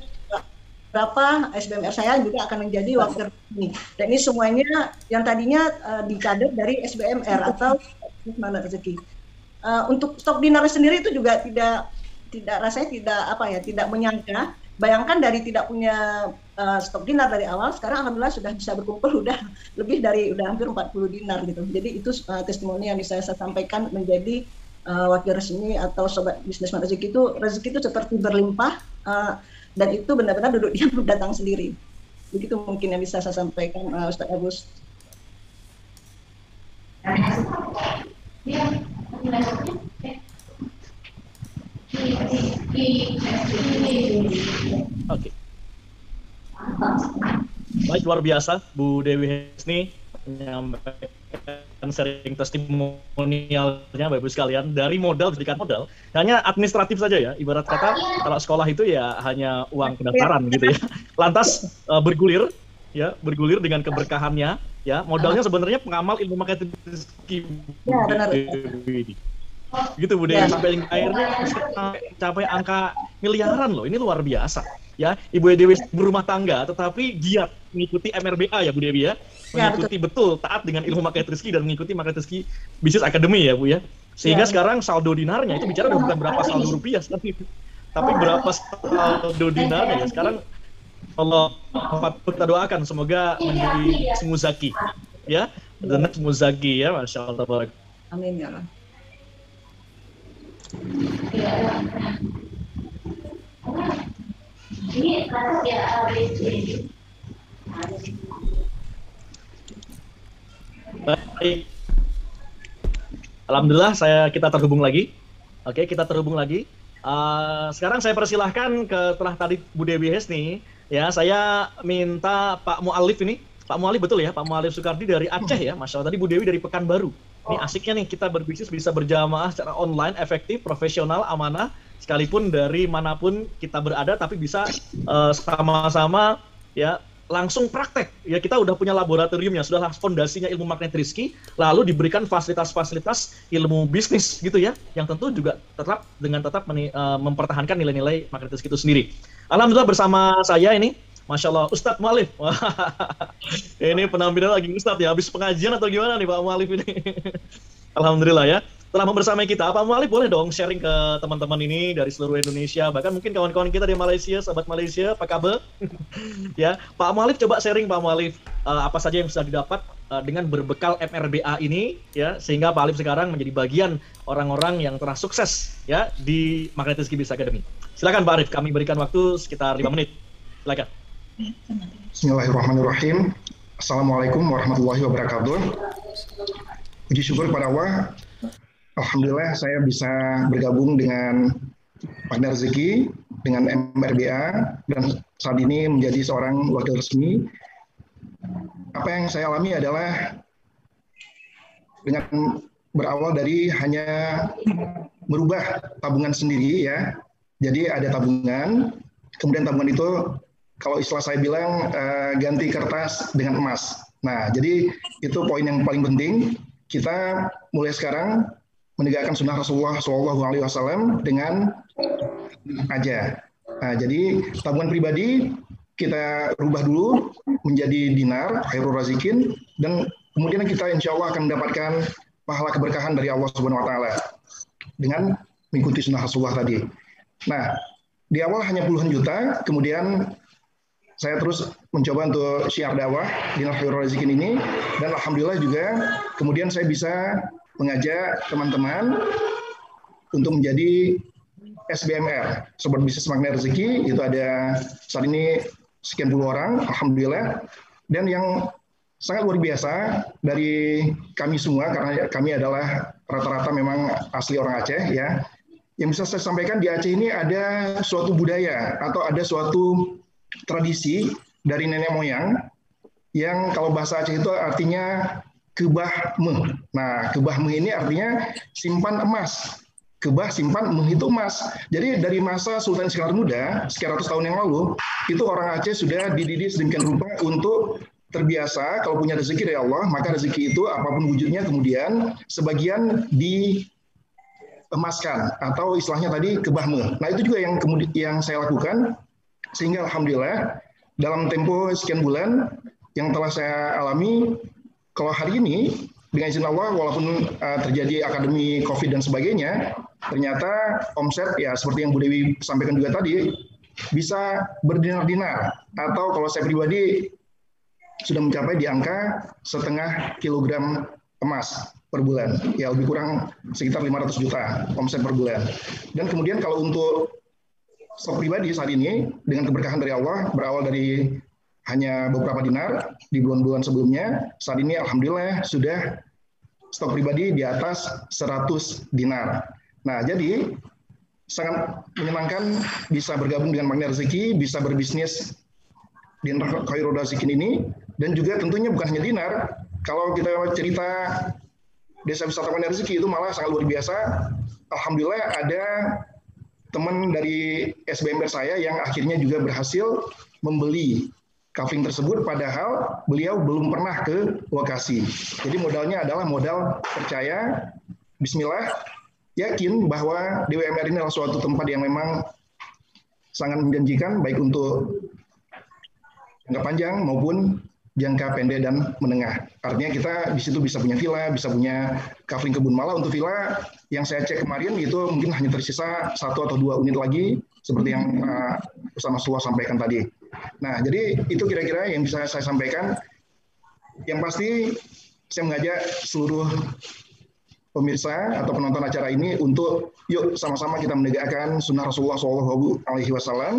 beberapa SBMR saya juga akan menjadi wakil resmi. Dan ini semuanya yang tadinya dikader dari SBMR atau Mana Rezeki. Untuk stok dinar sendiri itu juga tidak rasanya tidak menyangka. Bayangkan dari tidak punya stok dinar dari awal, sekarang alhamdulillah sudah bisa berkumpul udah hampir 40 dinar gitu. Jadi itu testimoni yang bisa saya sampaikan menjadi wakil resmi atau sobat bisnis Mana Rezeki itu seperti berlimpah dan itu benar-benar duduk diam datang sendiri. Begitu mungkin yang bisa saya sampaikan Ustaz Agus. Oke. Baik, luar biasa Bu Dewi Hesni menyampaikan sharing testimonialnya Bapak Ibu sekalian. Dari modal, berikan modal hanya administratif saja ya, ibarat kata kalau sekolah itu ya hanya uang pendaftaran gitu ya. Lantas bergulir dengan keberkahannya ya. Modalnya sebenarnya pengamal ilmu marketing Ya, benar. gitu Bu Dewi, sampai akhirnya capai angka miliaran loh. Ini luar biasa ya. Ibu Dewi berumah tangga tetapi giat mengikuti MRBA ya Bu Dewi ya, mengikuti betul taat dengan ilmu market rezeki dan mengikuti market rezeki bisnis akademi ya Bu ya, sehingga sekarang saldo dinarnya itu bicara bukan berapa saldo rupiah tapi berapa saldo dinarnya ya. Sekarang Allah kita doakan semoga menjadi muzaki ya, dan muzaki ya, Masya Allah. Amin ya Allah. Baik. Alhamdulillah kita terhubung lagi. Oke, kita terhubung lagi. Sekarang saya persilahkan setelah tadi Bu Dewi Hesni, ya saya minta Pak Mu'alif ini. Pak Mu'alif betul ya, Pak Mu'alif Soekardi dari Aceh ya, Masya Allah. Tadi Bu Dewi dari Pekanbaru. Ini asiknya nih, kita berbisnis bisa berjamaah secara online, efektif, profesional, amanah, sekalipun dari manapun kita berada, tapi bisa sama-sama ya langsung praktek. Ya kita udah punya laboratoriumnya, sudahlah fondasinya ilmu magnet rezeki, lalu diberikan fasilitas-fasilitas ilmu bisnis gitu ya, yang tentu juga tetap mempertahankan nilai-nilai magnet rezeki itu sendiri. Alhamdulillah bersama saya ini, Masya Allah, Ustadz Mu'alif. Ini penampilan lagi Ustadz ya, habis pengajian atau gimana nih Pak Mu'alif ini? Alhamdulillah ya. Telah membersamai kita, Pak Mu'alif boleh dong sharing ke teman-teman ini dari seluruh Indonesia, bahkan mungkin kawan-kawan kita di Malaysia, sahabat Malaysia, apa kabar? Ya, Pak Mu'alif coba sharing Pak Mu'alif, apa saja yang sudah didapat dengan berbekal MRBA ini, ya, sehingga Pak Alif sekarang menjadi bagian orang-orang yang telah sukses ya di Magnet Rezeki Business Academy. Silakan Pak Arif, kami berikan waktu sekitar 5 menit. Silakan. Bismillahirrahmanirrahim. Assalamualaikum warahmatullahi wabarakatuh. Puji syukur pada Allah. Alhamdulillah saya bisa bergabung dengan Magnet Rezeki, dengan MRBA, dan saat ini menjadi seorang wakil resmi. Apa yang saya alami adalah dengan berawal dari hanya merubah tabungan sendiri ya. Jadi ada tabungan, kemudian tabungan itu kalau istilah saya bilang ganti kertas dengan emas. Nah, jadi itu poin yang paling penting. Kita mulai sekarang menegakkan sunnah Rasulullah SAW dengan aja. Nah, jadi tabungan pribadi kita rubah dulu menjadi dinar, khairul razikin, dan kemudian kita insya Allah akan mendapatkan pahala keberkahan dari Allah Subhanahu Wa Taala dengan mengikuti sunnah Rasulullah tadi. Nah, di awal hanya puluhan juta, kemudian saya terus mencoba untuk syiar dakwah dinar khairul razikin ini, dan alhamdulillah juga kemudian saya bisa mengajak teman-teman untuk menjadi SBMR, Sobat Bisnis Magnet Rezeki. Itu ada saat ini sekian puluh orang, alhamdulillah. Dan yang sangat luar biasa dari kami semua, karena kami adalah rata-rata memang asli orang Aceh ya. Yang bisa saya sampaikan, di Aceh ini ada suatu budaya atau ada suatu tradisi dari nenek moyang yang kalau bahasa Aceh itu artinya kebah-meh. Nah, kebah-meh ini artinya simpan emas. Kebah, simpan, meh itu emas. Jadi dari masa Sultan Iskandar Muda, sekian ratus tahun yang lalu, itu orang Aceh sudah dididik sedemikian rupa untuk terbiasa kalau punya rezeki dari Allah, maka rezeki itu apapun wujudnya kemudian sebagian diemaskan atau istilahnya tadi kebah-meh. Nah, itu juga yang saya lakukan. Sehingga alhamdulillah dalam tempo sekian bulan yang telah saya alami, kalau hari ini dengan izin Allah, walaupun terjadi akademi COVID dan sebagainya, ternyata omset ya seperti yang Bu Dewi sampaikan juga tadi, bisa berdinar-dinar, atau kalau saya pribadi sudah mencapai di angka 0,5 kilogram emas per bulan, ya lebih kurang sekitar 500 juta omset per bulan. Dan kemudian kalau untuk stok pribadi saat ini, dengan keberkahan dari Allah, berawal dari hanya beberapa dinar di bulan-bulan sebelumnya, saat ini alhamdulillah sudah stok pribadi di atas 100 dinar. Nah, jadi sangat menyenangkan bisa bergabung dengan Magnet Rezeki, bisa berbisnis di Khairul Razikin ini, dan juga tentunya bukan hanya dinar. Kalau kita cerita Desa Wisata Magnet Rezeki itu malah sangat luar biasa. Alhamdulillah ada teman dari SBMR saya yang akhirnya juga berhasil membeli kafling tersebut, padahal beliau belum pernah ke lokasi. Jadi modalnya adalah modal percaya, bismillah, yakin bahwa DWMR ini adalah suatu tempat yang memang sangat menjanjikan, baik untuk jangka panjang maupun jangka pendek dan menengah. Artinya kita di situ bisa punya villa, bisa punya kafling kebun. Malah untuk villa yang saya cek kemarin itu mungkin hanya tersisa 1 atau 2 unit lagi, seperti yang Ustaz Nasrullah sampaikan tadi. Nah, jadi itu kira-kira yang bisa saya sampaikan. Yang pasti saya mengajak seluruh pemirsa atau penonton acara ini untuk yuk sama-sama kita menegakkan sunnah Rasulullah SAW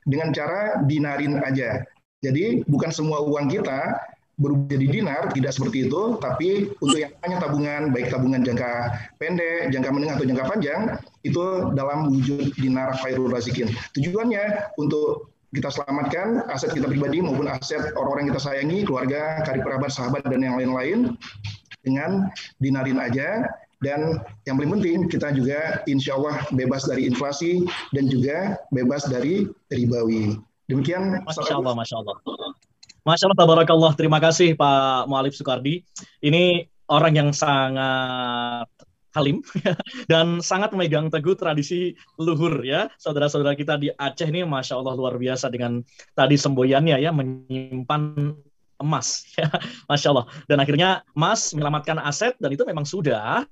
dengan cara dinarin aja. Jadi bukan semua uang kita berubah jadi dinar, tidak seperti itu, tapi untuk yang hanya tabungan, baik tabungan jangka pendek, jangka menengah atau jangka panjang, itu dalam wujud dinar Khairul Razikin. Tujuannya untuk kita selamatkan aset kita pribadi maupun aset orang-orang yang kita sayangi, keluarga, karib kerabat, sahabat, dan yang lain-lain dengan dinarin aja. Dan yang paling penting kita juga insya Allah bebas dari inflasi dan juga bebas dari ribawi. Demikian. Masya Allah, Masya Allah. Masya Allah, tabarakallah. Terima kasih Pak Mu'alif Soekardi. Ini orang yang sangat halim dan sangat memegang teguh tradisi luhur ya. Saudara-saudara kita di Aceh ini Masya Allah luar biasa dengan tadi semboyannya ya, menyimpan emas ya. Masya Allah. Dan akhirnya emas menyelamatkan aset, dan itu memang sudah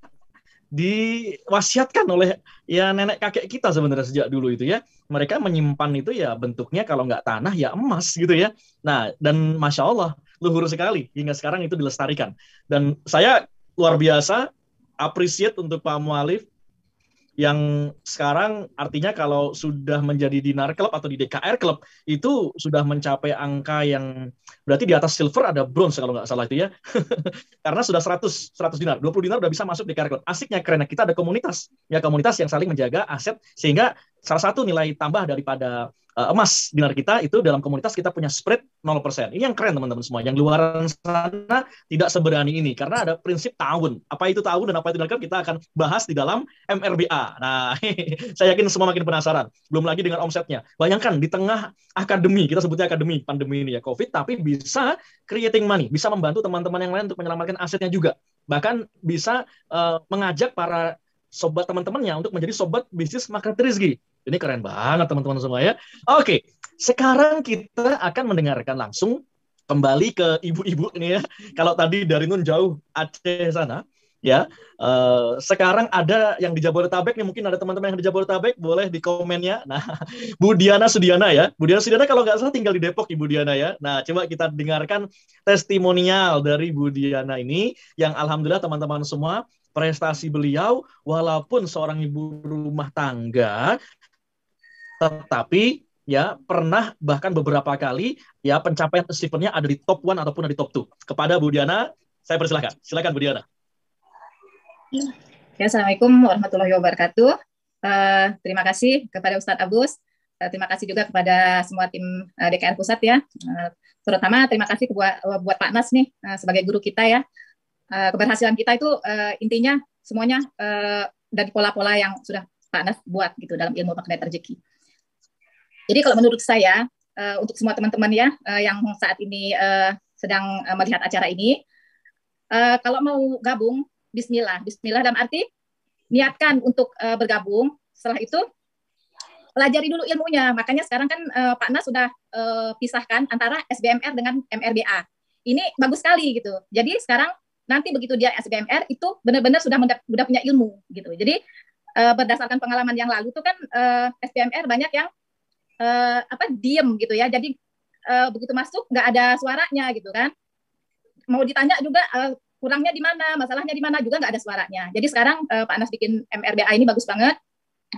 diwasiatkan oleh ya nenek kakek kita sebenarnya sejak dulu itu ya. Mereka menyimpan itu ya bentuknya kalau nggak tanah ya emas gitu ya. Nah, dan Masya Allah luhur sekali hingga sekarang itu dilestarikan. Dan saya luar biasa appreciate untuk Pak Mu'alif yang sekarang artinya kalau sudah menjadi Dinar Club atau di DKR Club itu sudah mencapai angka yang berarti di atas silver ada bronze kalau nggak salah itu ya. Karena sudah 100 dinar, 20 dinar udah bisa masuk DKR Club. Asiknya karena kita ada komunitas, ya komunitas yang saling menjaga aset, sehingga salah satu nilai tambah daripada emas dinar kita itu dalam komunitas kita punya spread 0%. Ini yang keren teman-teman semua. Yang luaran sana tidak seberani ini karena ada prinsip tahun. Apa itu tahun dan apa itu dinar Club kita akan bahas di dalam MRBA. Nah, saya yakin semua makin penasaran. Belum lagi dengan omsetnya. Bayangkan di tengah akademi, kita sebutnya akademi pandemi ini ya COVID, tapi bisa creating money, bisa membantu teman-teman yang lain untuk menyelamatkan asetnya juga. Bahkan bisa mengajak para sobat teman-temannya untuk menjadi sobat bisnis Magnet Rezeki. Ini keren banget teman-teman semua ya. Oke, sekarang kita akan mendengarkan langsung kembali ke ibu-ibu ini ya. Kalau tadi dari Nun jauh Aceh sana, ya. Sekarang ada yang di Jabodetabek nih, mungkin ada teman-teman yang di Jabodetabek, boleh di komennya. Nah, Bu Diana Sudiana ya. Bu Diana Sudiana kalau nggak salah tinggal di Depok Ibu Diana ya. Nah, coba kita dengarkan testimonial dari Bu Diana ini yang alhamdulillah teman-teman semua prestasi beliau walaupun seorang ibu rumah tangga tetapi ya pernah bahkan beberapa kali ya pencapaian achievementnya ada di top 1 ataupun ada di top 2. Kepada Bu Diana, saya persilahkan. Silakan Bu Diana. Ya, Assalamualaikum warahmatullahi wabarakatuh. Terima kasih kepada Ustadz Abus. Terima kasih juga kepada semua tim DKR Pusat ya. Terutama terima kasih buat Pak Nas nih sebagai guru kita ya. Keberhasilan kita itu intinya semuanya dari pola-pola yang sudah Pak Nas buat gitu dalam ilmu Magnet Rezeki. Jadi kalau menurut saya untuk semua teman-teman ya yang saat ini sedang melihat acara ini, kalau mau gabung, Bismillah dalam arti niatkan untuk bergabung. Setelah itu pelajari dulu ilmunya. Makanya sekarang kan Pak Nas sudah pisahkan antara SBMR dengan MRBA. Ini bagus sekali gitu. Jadi sekarang nanti begitu dia SBMR itu benar-benar sudah punya ilmu gitu. Jadi berdasarkan pengalaman yang lalu tuh kan SBMR banyak yang diem gitu ya. Jadi begitu masuk nggak ada suaranya gitu kan. Mau ditanya juga kurangnya di mana, masalahnya di mana juga nggak ada suaranya. Jadi sekarang Pak Nas bikin MRBA ini bagus banget.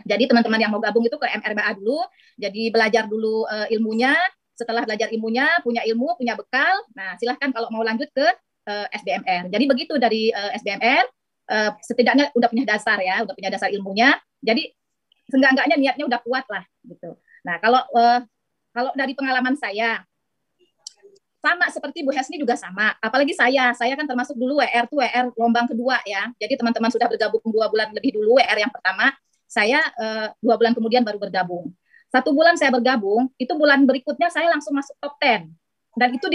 Jadi teman-teman yang mau gabung itu ke MRBA dulu, jadi belajar dulu ilmunya, setelah belajar ilmunya, punya ilmu, punya bekal, nah silahkan kalau mau lanjut ke SBMR. Jadi begitu dari SBMR, setidaknya udah punya dasar ya, udah punya dasar ilmunya, jadi seenggak-enggaknya niatnya udah kuat lah gitu. Nah kalau dari pengalaman saya, sama seperti Bu Hesni juga sama, apalagi saya kan termasuk dulu WR tuh WR gelombang kedua ya, jadi teman-teman sudah bergabung 2 bulan lebih dulu, WR yang pertama, saya 2 bulan kemudian baru bergabung. 1 bulan saya bergabung, itu bulan berikutnya saya langsung masuk top 10. Dan itu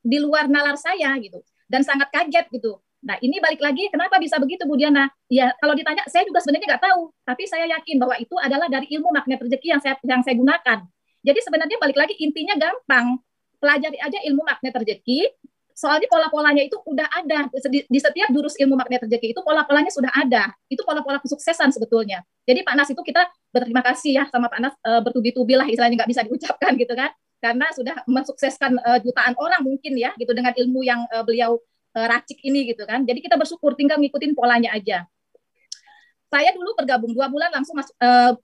di luar nalar saya gitu. Dan sangat kaget gitu. Nah ini balik lagi, kenapa bisa begitu Bu Diana? Ya kalau ditanya, saya juga sebenarnya nggak tahu. Tapi saya yakin bahwa itu adalah dari ilmu magnet rezeki yang saya gunakan. Jadi sebenarnya balik lagi, intinya gampang. Pelajari aja ilmu magnet rezeki, soalnya pola-polanya itu udah ada di setiap jurus ilmu magnet rezeki itu pola-polanya sudah ada. Itu pola-pola kesuksesan sebetulnya. Jadi Pak Nas itu kita berterima kasih ya sama Pak Nas, bertubi-tubi lah istilahnya, nggak bisa diucapkan gitu kan, karena sudah mensukseskan jutaan orang mungkin ya gitu dengan ilmu yang beliau racik ini gitu kan. Jadi kita bersyukur, tinggal ngikutin polanya aja. Saya dulu bergabung 2 bulan langsung masuk 1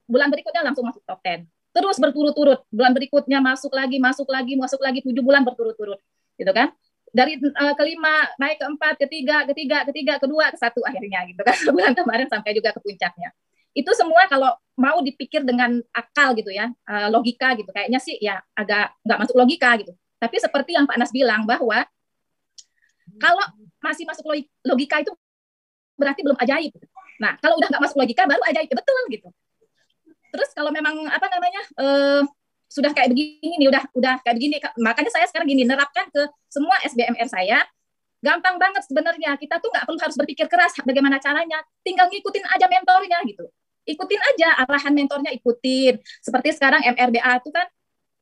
bulan berikutnya langsung masuk top 10. Terus berturut-turut, bulan berikutnya masuk lagi 7 bulan berturut-turut gitu kan. Dari kelima naik ke 4, ketiga, kedua, ke 1 akhirnya gitu kan. Bulan kemarin sampai juga ke puncaknya. Itu semua kalau mau dipikir dengan akal gitu ya, logika gitu, kayaknya sih ya agak nggak masuk logika gitu. Tapi seperti yang Pak Nas bilang bahwa kalau masih masuk logika itu berarti belum ajaib. Nah kalau udah nggak masuk logika baru ajaib, betul gitu. Terus kalau memang sudah kayak begini nih, udah kayak begini, makanya saya sekarang gini, nerapkan ke semua SBMR saya, gampang banget sebenarnya. Kita tuh nggak perlu harus berpikir keras bagaimana caranya, tinggal ngikutin aja mentornya gitu, ikutin aja arahan mentornya, ikutin. Seperti sekarang MRBA itu kan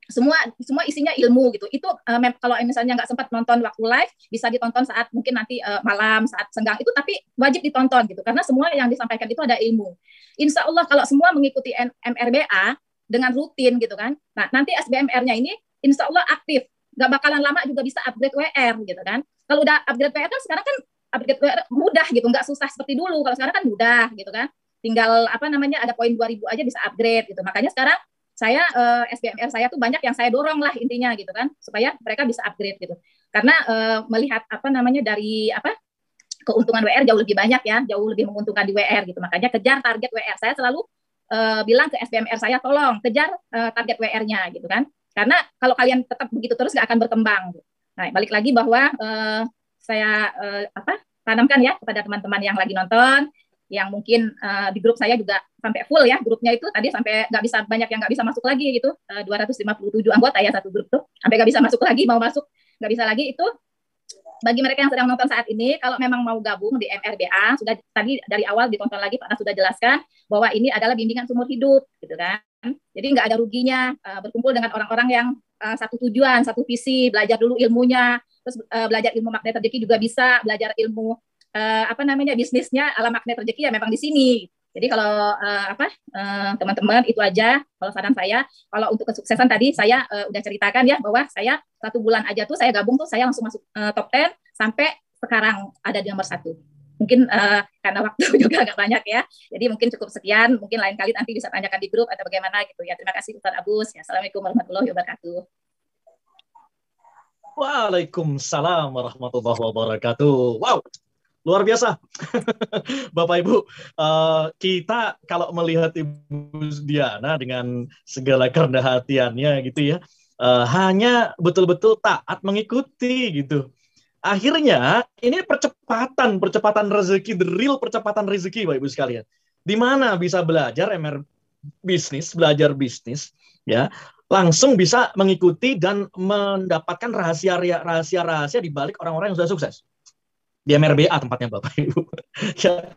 semua isinya ilmu gitu. Itu kalau misalnya nggak sempat nonton waktu live, bisa ditonton saat mungkin nanti malam, saat senggang itu, tapi wajib ditonton gitu, karena semua yang disampaikan itu ada ilmu. Insya Allah kalau semua mengikuti MRBA dengan rutin gitu kan, nah nanti SBMR-nya ini insya Allah aktif, nggak bakalan lama juga bisa upgrade WR gitu kan. Kalau udah upgrade WR kan sekarang kan upgrade WR mudah gitu, nggak susah seperti dulu. Kalau sekarang kan mudah gitu kan, tinggal ada poin 2000 aja bisa upgrade gitu. Makanya sekarang saya SBMR saya tuh banyak yang saya dorong lah intinya gitu kan, supaya mereka bisa upgrade gitu. Karena melihat dari keuntungan WR jauh lebih banyak ya, jauh lebih menguntungkan di WR gitu. Makanya kejar target WR. Saya selalu bilang ke SBMR saya, tolong kejar target WR-nya gitu kan. Karena kalau kalian tetap begitu terus nggak akan berkembang. Nah, balik lagi bahwa saya tanamkan ya kepada teman-teman yang lagi nonton, yang mungkin di grup saya juga sampai full ya, grupnya itu tadi sampai banyak yang nggak bisa masuk lagi gitu, 257 anggota ya satu grup tuh, sampai nggak bisa masuk lagi, mau masuk nggak bisa lagi. Itu bagi mereka yang sedang nonton saat ini, kalau memang mau gabung di MRBA, sudah tadi dari awal ditonton lagi, Pak Nas sudah jelaskan bahwa ini adalah bimbingan seumur hidup gitu kan. Jadi nggak ada ruginya berkumpul dengan orang-orang yang satu tujuan, satu visi, belajar dulu ilmunya, terus belajar ilmu magnet rezeki juga bisa, belajar ilmu bisnisnya ala magnet rezeki ya memang di sini. Jadi kalau teman-teman itu aja kalau saran saya. Kalau untuk kesuksesan tadi saya udah ceritakan ya, bahwa saya 1 bulan aja tuh saya gabung tuh saya langsung masuk top 10 sampai sekarang ada di nomor 1. Mungkin karena waktu juga agak banyak ya, jadi mungkin cukup sekian. Mungkin lain kali nanti bisa tanyakan di grup atau bagaimana gitu ya. Terima kasih Ustaz Abus ya. Assalamualaikum warahmatullahi wabarakatuh. Waalaikumsalam warahmatullahi wabarakatuh. Wow, luar biasa. Bapak Ibu, kita kalau melihat Ibu Diana dengan segala kerendah hatiannya gitu ya, hanya betul-betul taat mengikuti gitu. Akhirnya ini percepatan rezeki, the real percepatan rezeki Bapak Ibu sekalian. Di mana bisa belajar belajar bisnis ya, langsung bisa mengikuti dan mendapatkan rahasia-rahasia di balik orang-orang yang sudah sukses. Di MRBA tempatnya Bapak Ibu. Ya,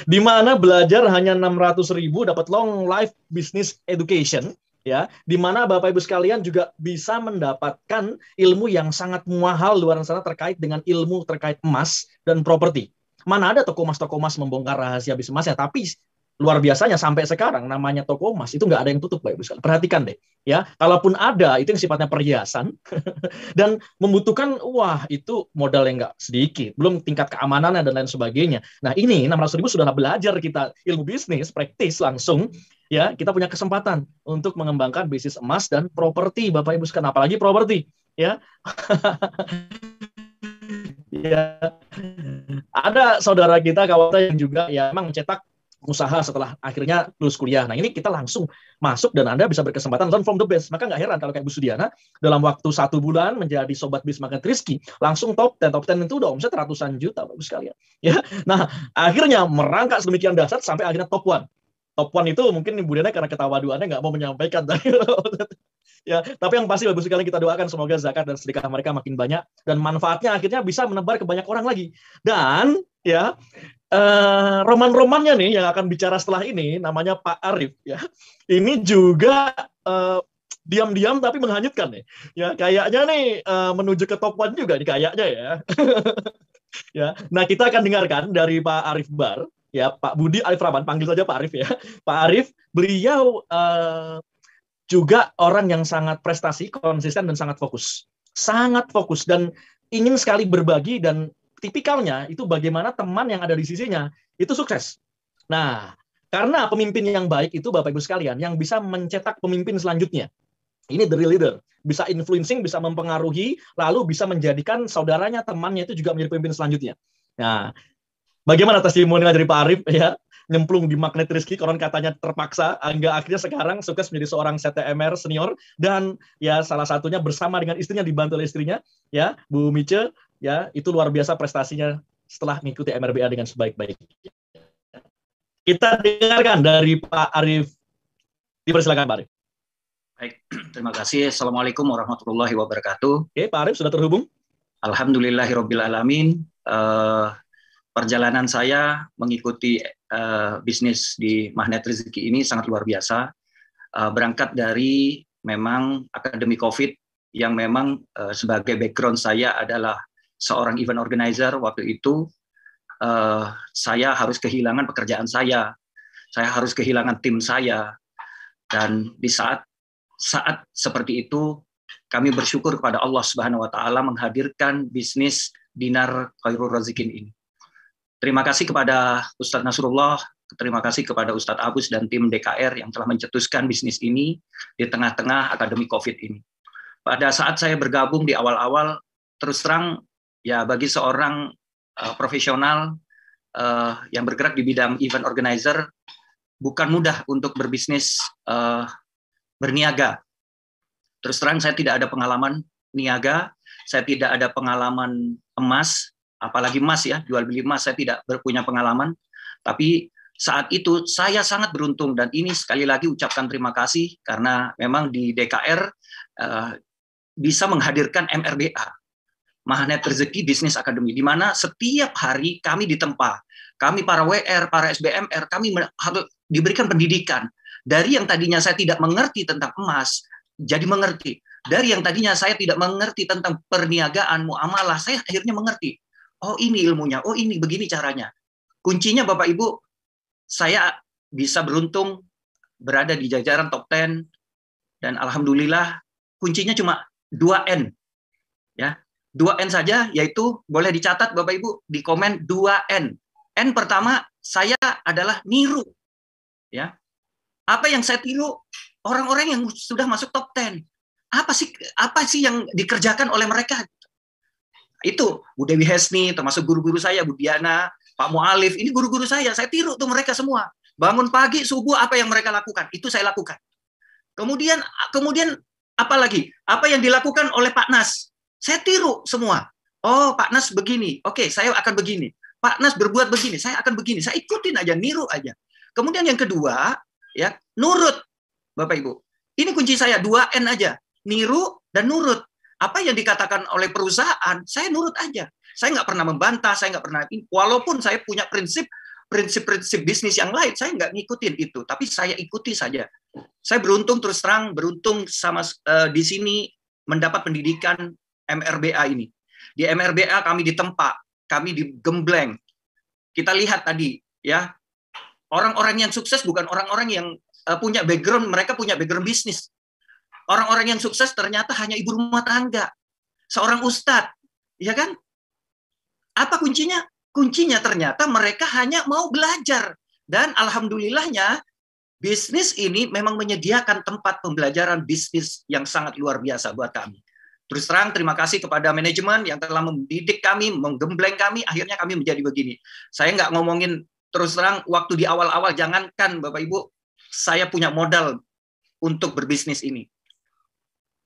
di mana belajar hanya 600.000 dapat long life business education, ya, di mana Bapak Ibu sekalian juga bisa mendapatkan ilmu yang sangat mahal luar sana terkait dengan ilmu terkait emas dan properti. Mana ada toko emas membongkar rahasia bisnis emasnya, tapi luar biasanya sampai sekarang namanya toko emas itu nggak ada yang tutup, Bapak Ibu sekalian. Perhatikan deh, ya, kalaupun ada itu yang sifatnya perhiasan dan membutuhkan itu modal yang nggak sedikit, belum tingkat keamanannya dan lain sebagainya. Nah ini 600.000 sudah belajar kita ilmu bisnis praktis langsung, ya, kita punya kesempatan untuk mengembangkan bisnis emas dan properti, Bapak Ibu sekalian, apalagi properti, ya. Ya, ada saudara kita kawan yang juga ya memang mencetak usaha setelah akhirnya lulus kuliah. Nah ini kita langsung masuk dan Anda bisa berkesempatan learn from the best. Maka nggak heran kalau kayak Bu Sudiana dalam waktu 1 bulan menjadi sobat bis Magnet Rizky langsung top 10 itu udah omset ratusan juta, Bapak sekalian. Ya, nah akhirnya merangkak sedemikian dahsyat sampai akhirnya top 1. Top 1 itu mungkin Bu Diana karena ketawaduannya nggak mau menyampaikan. Ya, tapi yang pasti Bapak sekalian kita doakan semoga zakat dan sedekah mereka makin banyak dan manfaatnya akhirnya bisa menebar ke banyak orang lagi. Dan ya roman-romannya nih yang akan bicara setelah ini namanya Pak Arif, ya. Ini juga diam-diam tapi menghanyutkan nih. Ya, kayaknya nih menuju ke top 1 juga nih kayaknya ya. Ya. Nah, kita akan dengarkan dari Pak Arif Bar, ya, Pak Budi Arif Rahman, panggil saja Pak Arif ya. Pak Arif, beliau juga orang yang sangat prestasi, konsisten dan sangat fokus. Sangat fokus dan ingin sekali berbagi dan tipikalnya itu bagaimana teman yang ada di sisinya itu sukses. Nah, karena pemimpin yang baik itu Bapak Ibu sekalian yang bisa mencetak pemimpin selanjutnya. Ini the real leader, bisa influencing, bisa mempengaruhi, lalu bisa menjadikan saudaranya, temannya itu juga menjadi pemimpin selanjutnya. Nah, bagaimana testimonial dari Pak Arif ya, nyemplung di Magnet Rizky, konon katanya terpaksa, hingga akhirnya sekarang sukses menjadi seorang CTMR senior dan ya salah satunya bersama dengan istrinya, dibantu oleh istrinya ya, Bu Mice. Ya, itu luar biasa prestasinya setelah mengikuti MRBA dengan sebaik-baiknya. Kita dengarkan dari Pak Arif. Dipersilakan Pak Arif. Baik, terima kasih. Assalamualaikum warahmatullahi wabarakatuh. Oke, Pak Arif sudah terhubung. Alhamdulillahirobbilalamin. Perjalanan saya mengikuti bisnis di Magnet Rizky ini sangat luar biasa. Berangkat dari memang akademi COVID yang memang sebagai background saya adalah seorang event organizer. Waktu itu saya harus kehilangan pekerjaan saya harus kehilangan tim saya, dan di saat seperti itu kami bersyukur kepada Allah Subhanahu Wa Taala menghadirkan bisnis Dinar Khairul Razikin ini. Terima kasih kepada Ustadz Nasrullah, terima kasih kepada Ustadz Abus dan tim DKR yang telah mencetuskan bisnis ini di tengah-tengah akademi COVID ini. Pada saat saya bergabung di awal-awal, terus terang ya bagi seorang profesional yang bergerak di bidang event organizer, bukan mudah untuk berbisnis berniaga. Terus terang saya tidak ada pengalaman niaga, saya tidak ada pengalaman emas, apalagi emas ya, jual beli emas saya tidak punya pengalaman. Tapi saat itu saya sangat beruntung dan ini sekali lagi ucapkan terima kasih karena memang di DKR bisa menghadirkan MRBA. Magnet Rizky Business Academy, di mana setiap hari kami ditempa, kami para WR, para SBMR, kami harus diberikan pendidikan. Dari yang tadinya saya tidak mengerti tentang emas, jadi mengerti. Dari yang tadinya saya tidak mengerti tentang perniagaan, muamalah, saya akhirnya mengerti. Oh ini ilmunya, oh ini begini caranya. Kuncinya Bapak Ibu, saya bisa beruntung berada di jajaran top 10, dan alhamdulillah kuncinya cuma 2N. Ya. 2N saja, yaitu boleh dicatat Bapak Ibu di komen 2N. N pertama saya adalah niru. Ya. Apa yang saya tiru? Orang-orang yang sudah masuk top 10. Apa sih yang dikerjakan oleh mereka? Itu Bu Dewi Hesni, termasuk guru-guru saya, Bu Diana, Pak Mu'alif, ini guru-guru saya tiru tuh mereka semua. Bangun pagi, subuh, apa yang mereka lakukan? Itu saya lakukan. Kemudian apa lagi? Apa yang dilakukan oleh Pak Nas? Saya tiru semua. Oh, Pak Nas begini. Oke, saya akan begini. Pak Nas berbuat begini, saya akan begini. Saya ikutin aja, niru aja. Kemudian yang kedua, ya, nurut. Bapak Ibu. Ini kunci saya, 2N aja. Niru dan nurut. Apa yang dikatakan oleh perusahaan, saya nurut aja. Saya nggak pernah membantah, saya nggak pernah, walaupun saya punya prinsip bisnis yang lain, saya nggak ngikutin itu, tapi saya ikuti saja. Saya beruntung, terus terang, beruntung sama di sini mendapat pendidikan MRBA ini. Di MRBA kami ditempa, kami digembleng. Kita lihat tadi, ya, orang-orang yang sukses bukan orang-orang yang punya background, mereka punya background bisnis. Orang-orang yang sukses ternyata hanya ibu rumah tangga, seorang ustadz, ya kan? Apa kuncinya? Kuncinya ternyata mereka hanya mau belajar. Dan alhamdulillahnya, bisnis ini memang menyediakan tempat pembelajaran bisnis yang sangat luar biasa buat kami. Terus terang, terima kasih kepada manajemen yang telah mendidik kami, menggembleng kami, akhirnya kami menjadi begini. Saya nggak ngomongin terus terang, waktu di awal-awal, jangankan Bapak Ibu, saya punya modal untuk berbisnis ini.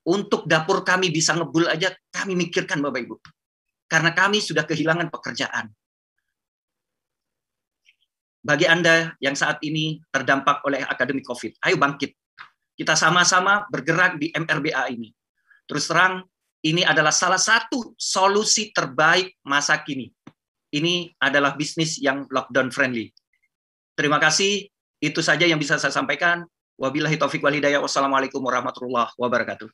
Untuk dapur kami bisa ngebul aja, kami mikirkan Bapak Ibu. Karena kami sudah kehilangan pekerjaan. Bagi Anda yang saat ini terdampak oleh akademi COVID, ayo bangkit. Kita sama-sama bergerak di MRBA ini. Terus terang, ini adalah salah satu solusi terbaik masa kini. Ini adalah bisnis yang lockdown friendly. Terima kasih, itu saja yang bisa saya sampaikan. Wabillahi taufiq wal hidayah. Wassalamualaikum warahmatullahi wabarakatuh.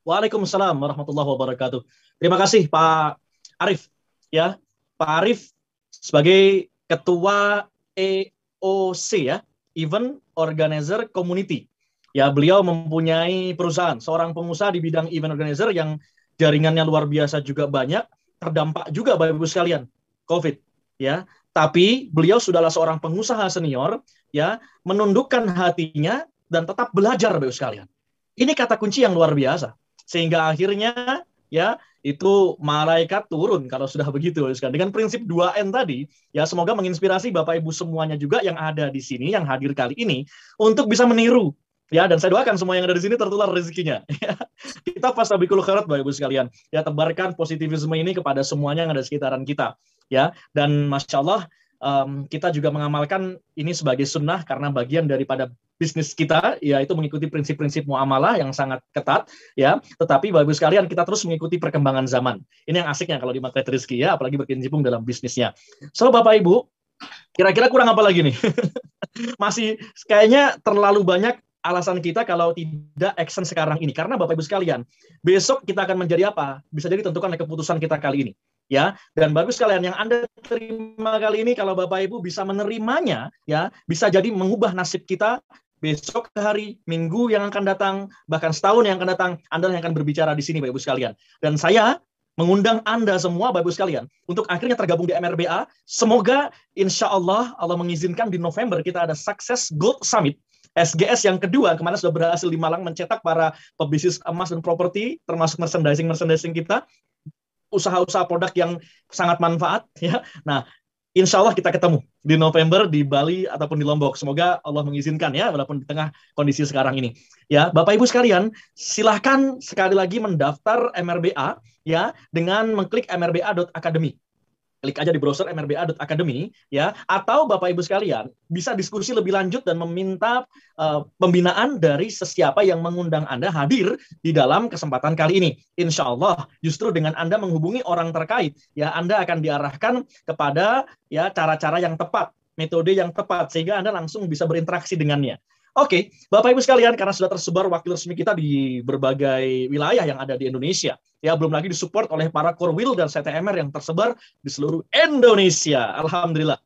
Waalaikumsalam warahmatullahi wabarakatuh. Terima kasih Pak Arif. Ya, Pak Arif sebagai Ketua EOC ya, Event Organizer Community. Ya, beliau mempunyai perusahaan, seorang pengusaha di bidang event organizer yang jaringannya luar biasa juga banyak, terdampak juga Bapak Ibu sekalian COVID ya. Tapi beliau sudahlah seorang pengusaha senior ya, menundukkan hatinya dan tetap belajar Bapak Ibu sekalian. Ini kata kunci yang luar biasa. Sehingga akhirnya ya itu malaikat turun kalau sudah begitu dengan prinsip 2N tadi ya, semoga menginspirasi Bapak Ibu semuanya juga yang ada di sini, yang hadir kali ini untuk bisa meniru ya, dan saya doakan semua yang ada di sini tertular rezekinya ya. Kita fastabiqul khairat Bapak Ibu sekalian ya, tebarkan positivisme ini kepada semuanya yang ada di sekitaran kita ya. Dan Masya Allah, kita juga mengamalkan ini sebagai sunnah karena bagian daripada bisnis kita, yaitu mengikuti prinsip-prinsip muamalah yang sangat ketat, ya. Tetapi Bapak Ibu sekalian, kita terus mengikuti perkembangan zaman. Ini yang asiknya kalau di Magnet Rezeki ya, apalagi berkecimpung dalam bisnisnya. So Bapak Ibu, kira-kira kurang apa lagi nih? Masih kayaknya terlalu banyak alasan kita kalau tidak action sekarang ini. Karena Bapak Ibu sekalian, besok kita akan menjadi apa? Bisa jadi tentukan oleh keputusan kita kali ini. Ya, dan bagus sekalian yang Anda terima kali ini, kalau Bapak Ibu bisa menerimanya, ya, bisa jadi mengubah nasib kita besok hari, minggu yang akan datang, bahkan setahun yang akan datang. Anda yang akan berbicara di sini Bapak Ibu sekalian. Dan saya mengundang Anda semua Bapak Ibu sekalian untuk akhirnya tergabung di MRBA. Semoga insya Allah mengizinkan di November kita ada Success Gold Summit SGS yang kedua. Kemarin sudah berhasil di Malang mencetak para pebisnis emas dan properti, termasuk merchandising kita, usaha-usaha produk yang sangat manfaat ya. Nah, insya Allah kita ketemu di November di Bali ataupun di Lombok. Semoga Allah mengizinkan ya, walaupun di tengah kondisi sekarang ini. Ya, Bapak Ibu sekalian, silahkan sekali lagi mendaftar MRBA ya dengan mengklik mrba.academy. Klik aja di browser mrba.academy ya, atau Bapak Ibu sekalian bisa diskusi lebih lanjut dan meminta pembinaan dari sesiapa yang mengundang Anda hadir di dalam kesempatan kali ini. Insya Allah justru dengan Anda menghubungi orang terkait ya, Anda akan diarahkan kepada ya cara-cara yang tepat, metode yang tepat, sehingga Anda langsung bisa berinteraksi dengannya. Oke, Bapak Ibu sekalian, karena sudah tersebar wakil resmi kita di berbagai wilayah yang ada di Indonesia, ya belum lagi disupport oleh para Korwil dan CTMR yang tersebar di seluruh Indonesia. Alhamdulillah.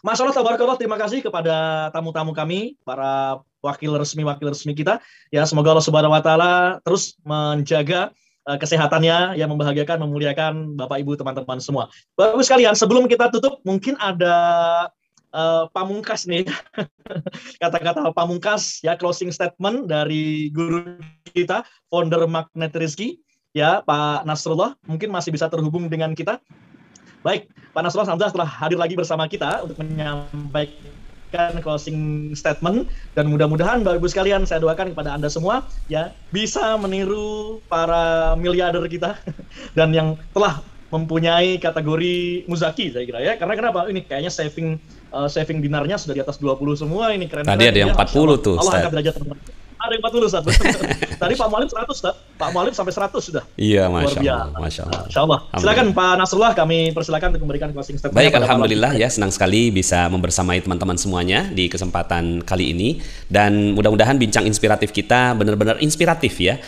Masya Allah, tabarakallah, terima kasih kepada tamu-tamu kami, para wakil resmi kita. Ya, semoga Allah Subhanahu wa Ta'ala terus menjaga kesehatannya, ya, membahagiakan, memuliakan Bapak Ibu, teman-teman semua. Bapak Ibu sekalian, sebelum kita tutup, mungkin ada pamungkas nih, kata-kata pamungkas ya, closing statement dari guru kita, founder Magnet Rezeki ya, Pak Nasrullah, mungkin masih bisa terhubung dengan kita. Baik, Pak Nasrullah alhamdulillah telah hadir lagi bersama kita untuk menyampaikan closing statement, dan mudah-mudahan Bapak Ibu sekalian, saya doakan kepada Anda semua ya bisa meniru para miliarder kita dan yang telah mempunyai kategori muzaki, saya kira ya. Karena kenapa? Ini kayaknya saving dinarnya sudah di atas 20 semua, ini keren. Tadi ada yang 40 tuh. Allah angkat derajat teman-teman. ada yang 40 Ustaz. Tadi Pak Mualim 100 Ustaz. Pak Mualim sampai 100 sudah. Iya, Luar Masya biasa. Allah. Masya Allah. Masya Allah. Silakan Pak Nasrullah, kami persilakan untuk memberikan closing statement. Baik, pada alhamdulillah Pak ya, senang sekali bisa membersamai teman-teman semuanya di kesempatan kali ini, dan mudah-mudahan bincang inspiratif kita benar-benar inspiratif ya.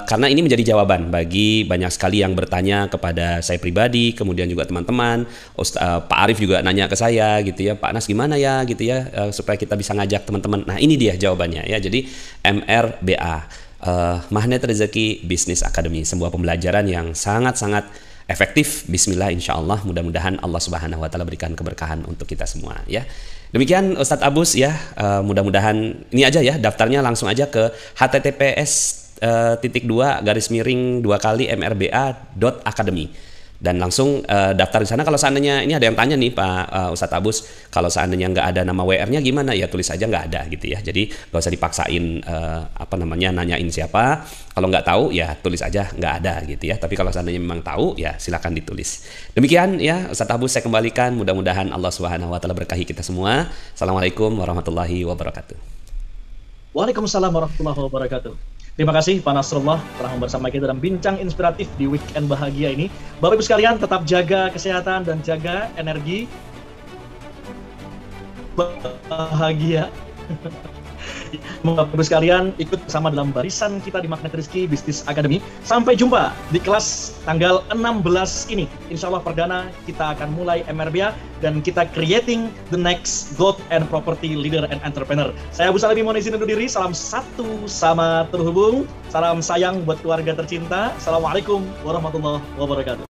Karena ini menjadi jawaban bagi banyak sekali yang bertanya kepada saya pribadi, kemudian juga teman-teman. Pak Arif juga nanya ke saya gitu ya, Pak Nas gimana ya gitu ya, supaya kita bisa ngajak teman-teman. Nah, ini dia jawabannya ya. Jadi MRBA, Magnet Rezeki Business Academy, sebuah pembelajaran yang sangat-sangat efektif. Bismillah, insya Allah, mudah-mudahan Allah Subhanahu Wa Taala berikan keberkahan untuk kita semua ya. Demikian Ustadz Abus ya, mudah-mudahan ini aja ya, daftarnya langsung aja ke https://2 dan langsung daftar di sana. Kalau seandainya ini ada yang tanya nih Pak Ustadz Abus, kalau seandainya nggak ada nama WR-nya gimana ya, tulis aja nggak ada gitu ya. Jadi nggak usah dipaksain nanyain siapa. Kalau nggak tahu ya tulis aja nggak ada gitu ya. Tapi kalau seandainya memang tahu ya silakan ditulis. Demikian ya Ustadz Abus, saya kembalikan. Mudah-mudahan Allah Subhanahu Wa Taala berkahi kita semua. Assalamualaikum warahmatullahi wabarakatuh. Waalaikumsalam warahmatullahi wabarakatuh. Terima kasih Pak Nasrullah telah bersama kita dalam bincang inspiratif di weekend bahagia ini. Bapak Ibu sekalian, tetap jaga kesehatan dan jaga energi bahagia. Bapak Ibu sekalian, ikut bersama dalam barisan kita di Magnet Rezeki Business Academy. Sampai jumpa di kelas tanggal 16 ini. Insya Allah perdana kita akan mulai MRBA dan kita creating the next growth and property leader and entrepreneur. Saya Abu Salim mohon izin undur diri. Salam satu sama terhubung. Salam sayang buat keluarga tercinta. Assalamualaikum warahmatullahi wabarakatuh.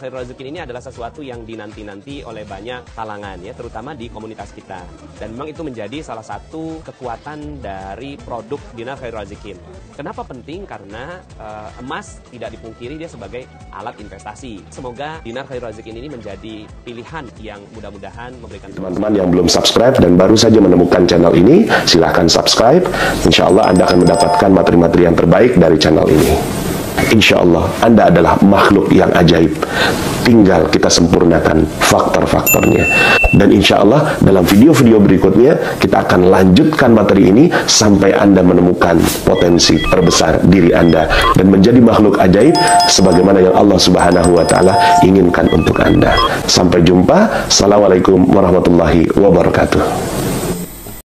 Khairul Razikin ini adalah sesuatu yang dinanti-nanti oleh banyak kalangan ya, terutama di komunitas kita. Dan memang itu menjadi salah satu kekuatan dari produk Dinar Khairul Razikin. Kenapa penting? Karena emas tidak dipungkiri dia sebagai alat investasi. Semoga Dinar Khairul Razikin ini menjadi pilihan yang mudah-mudahan memberikan. Teman-teman yang belum subscribe dan baru saja menemukan channel ini, silahkan subscribe. Insya Allah Anda akan mendapatkan materi-materi yang terbaik dari channel ini. Insya Allah Anda adalah makhluk yang ajaib. Tinggal kita sempurnakan faktor-faktornya. Dan insya Allah dalam video-video berikutnya kita akan lanjutkan materi ini sampai Anda menemukan potensi terbesar diri Anda dan menjadi makhluk ajaib sebagaimana yang Allah Subhanahu Wa Taala inginkan untuk Anda. Sampai jumpa. Assalamualaikum warahmatullahi wabarakatuh.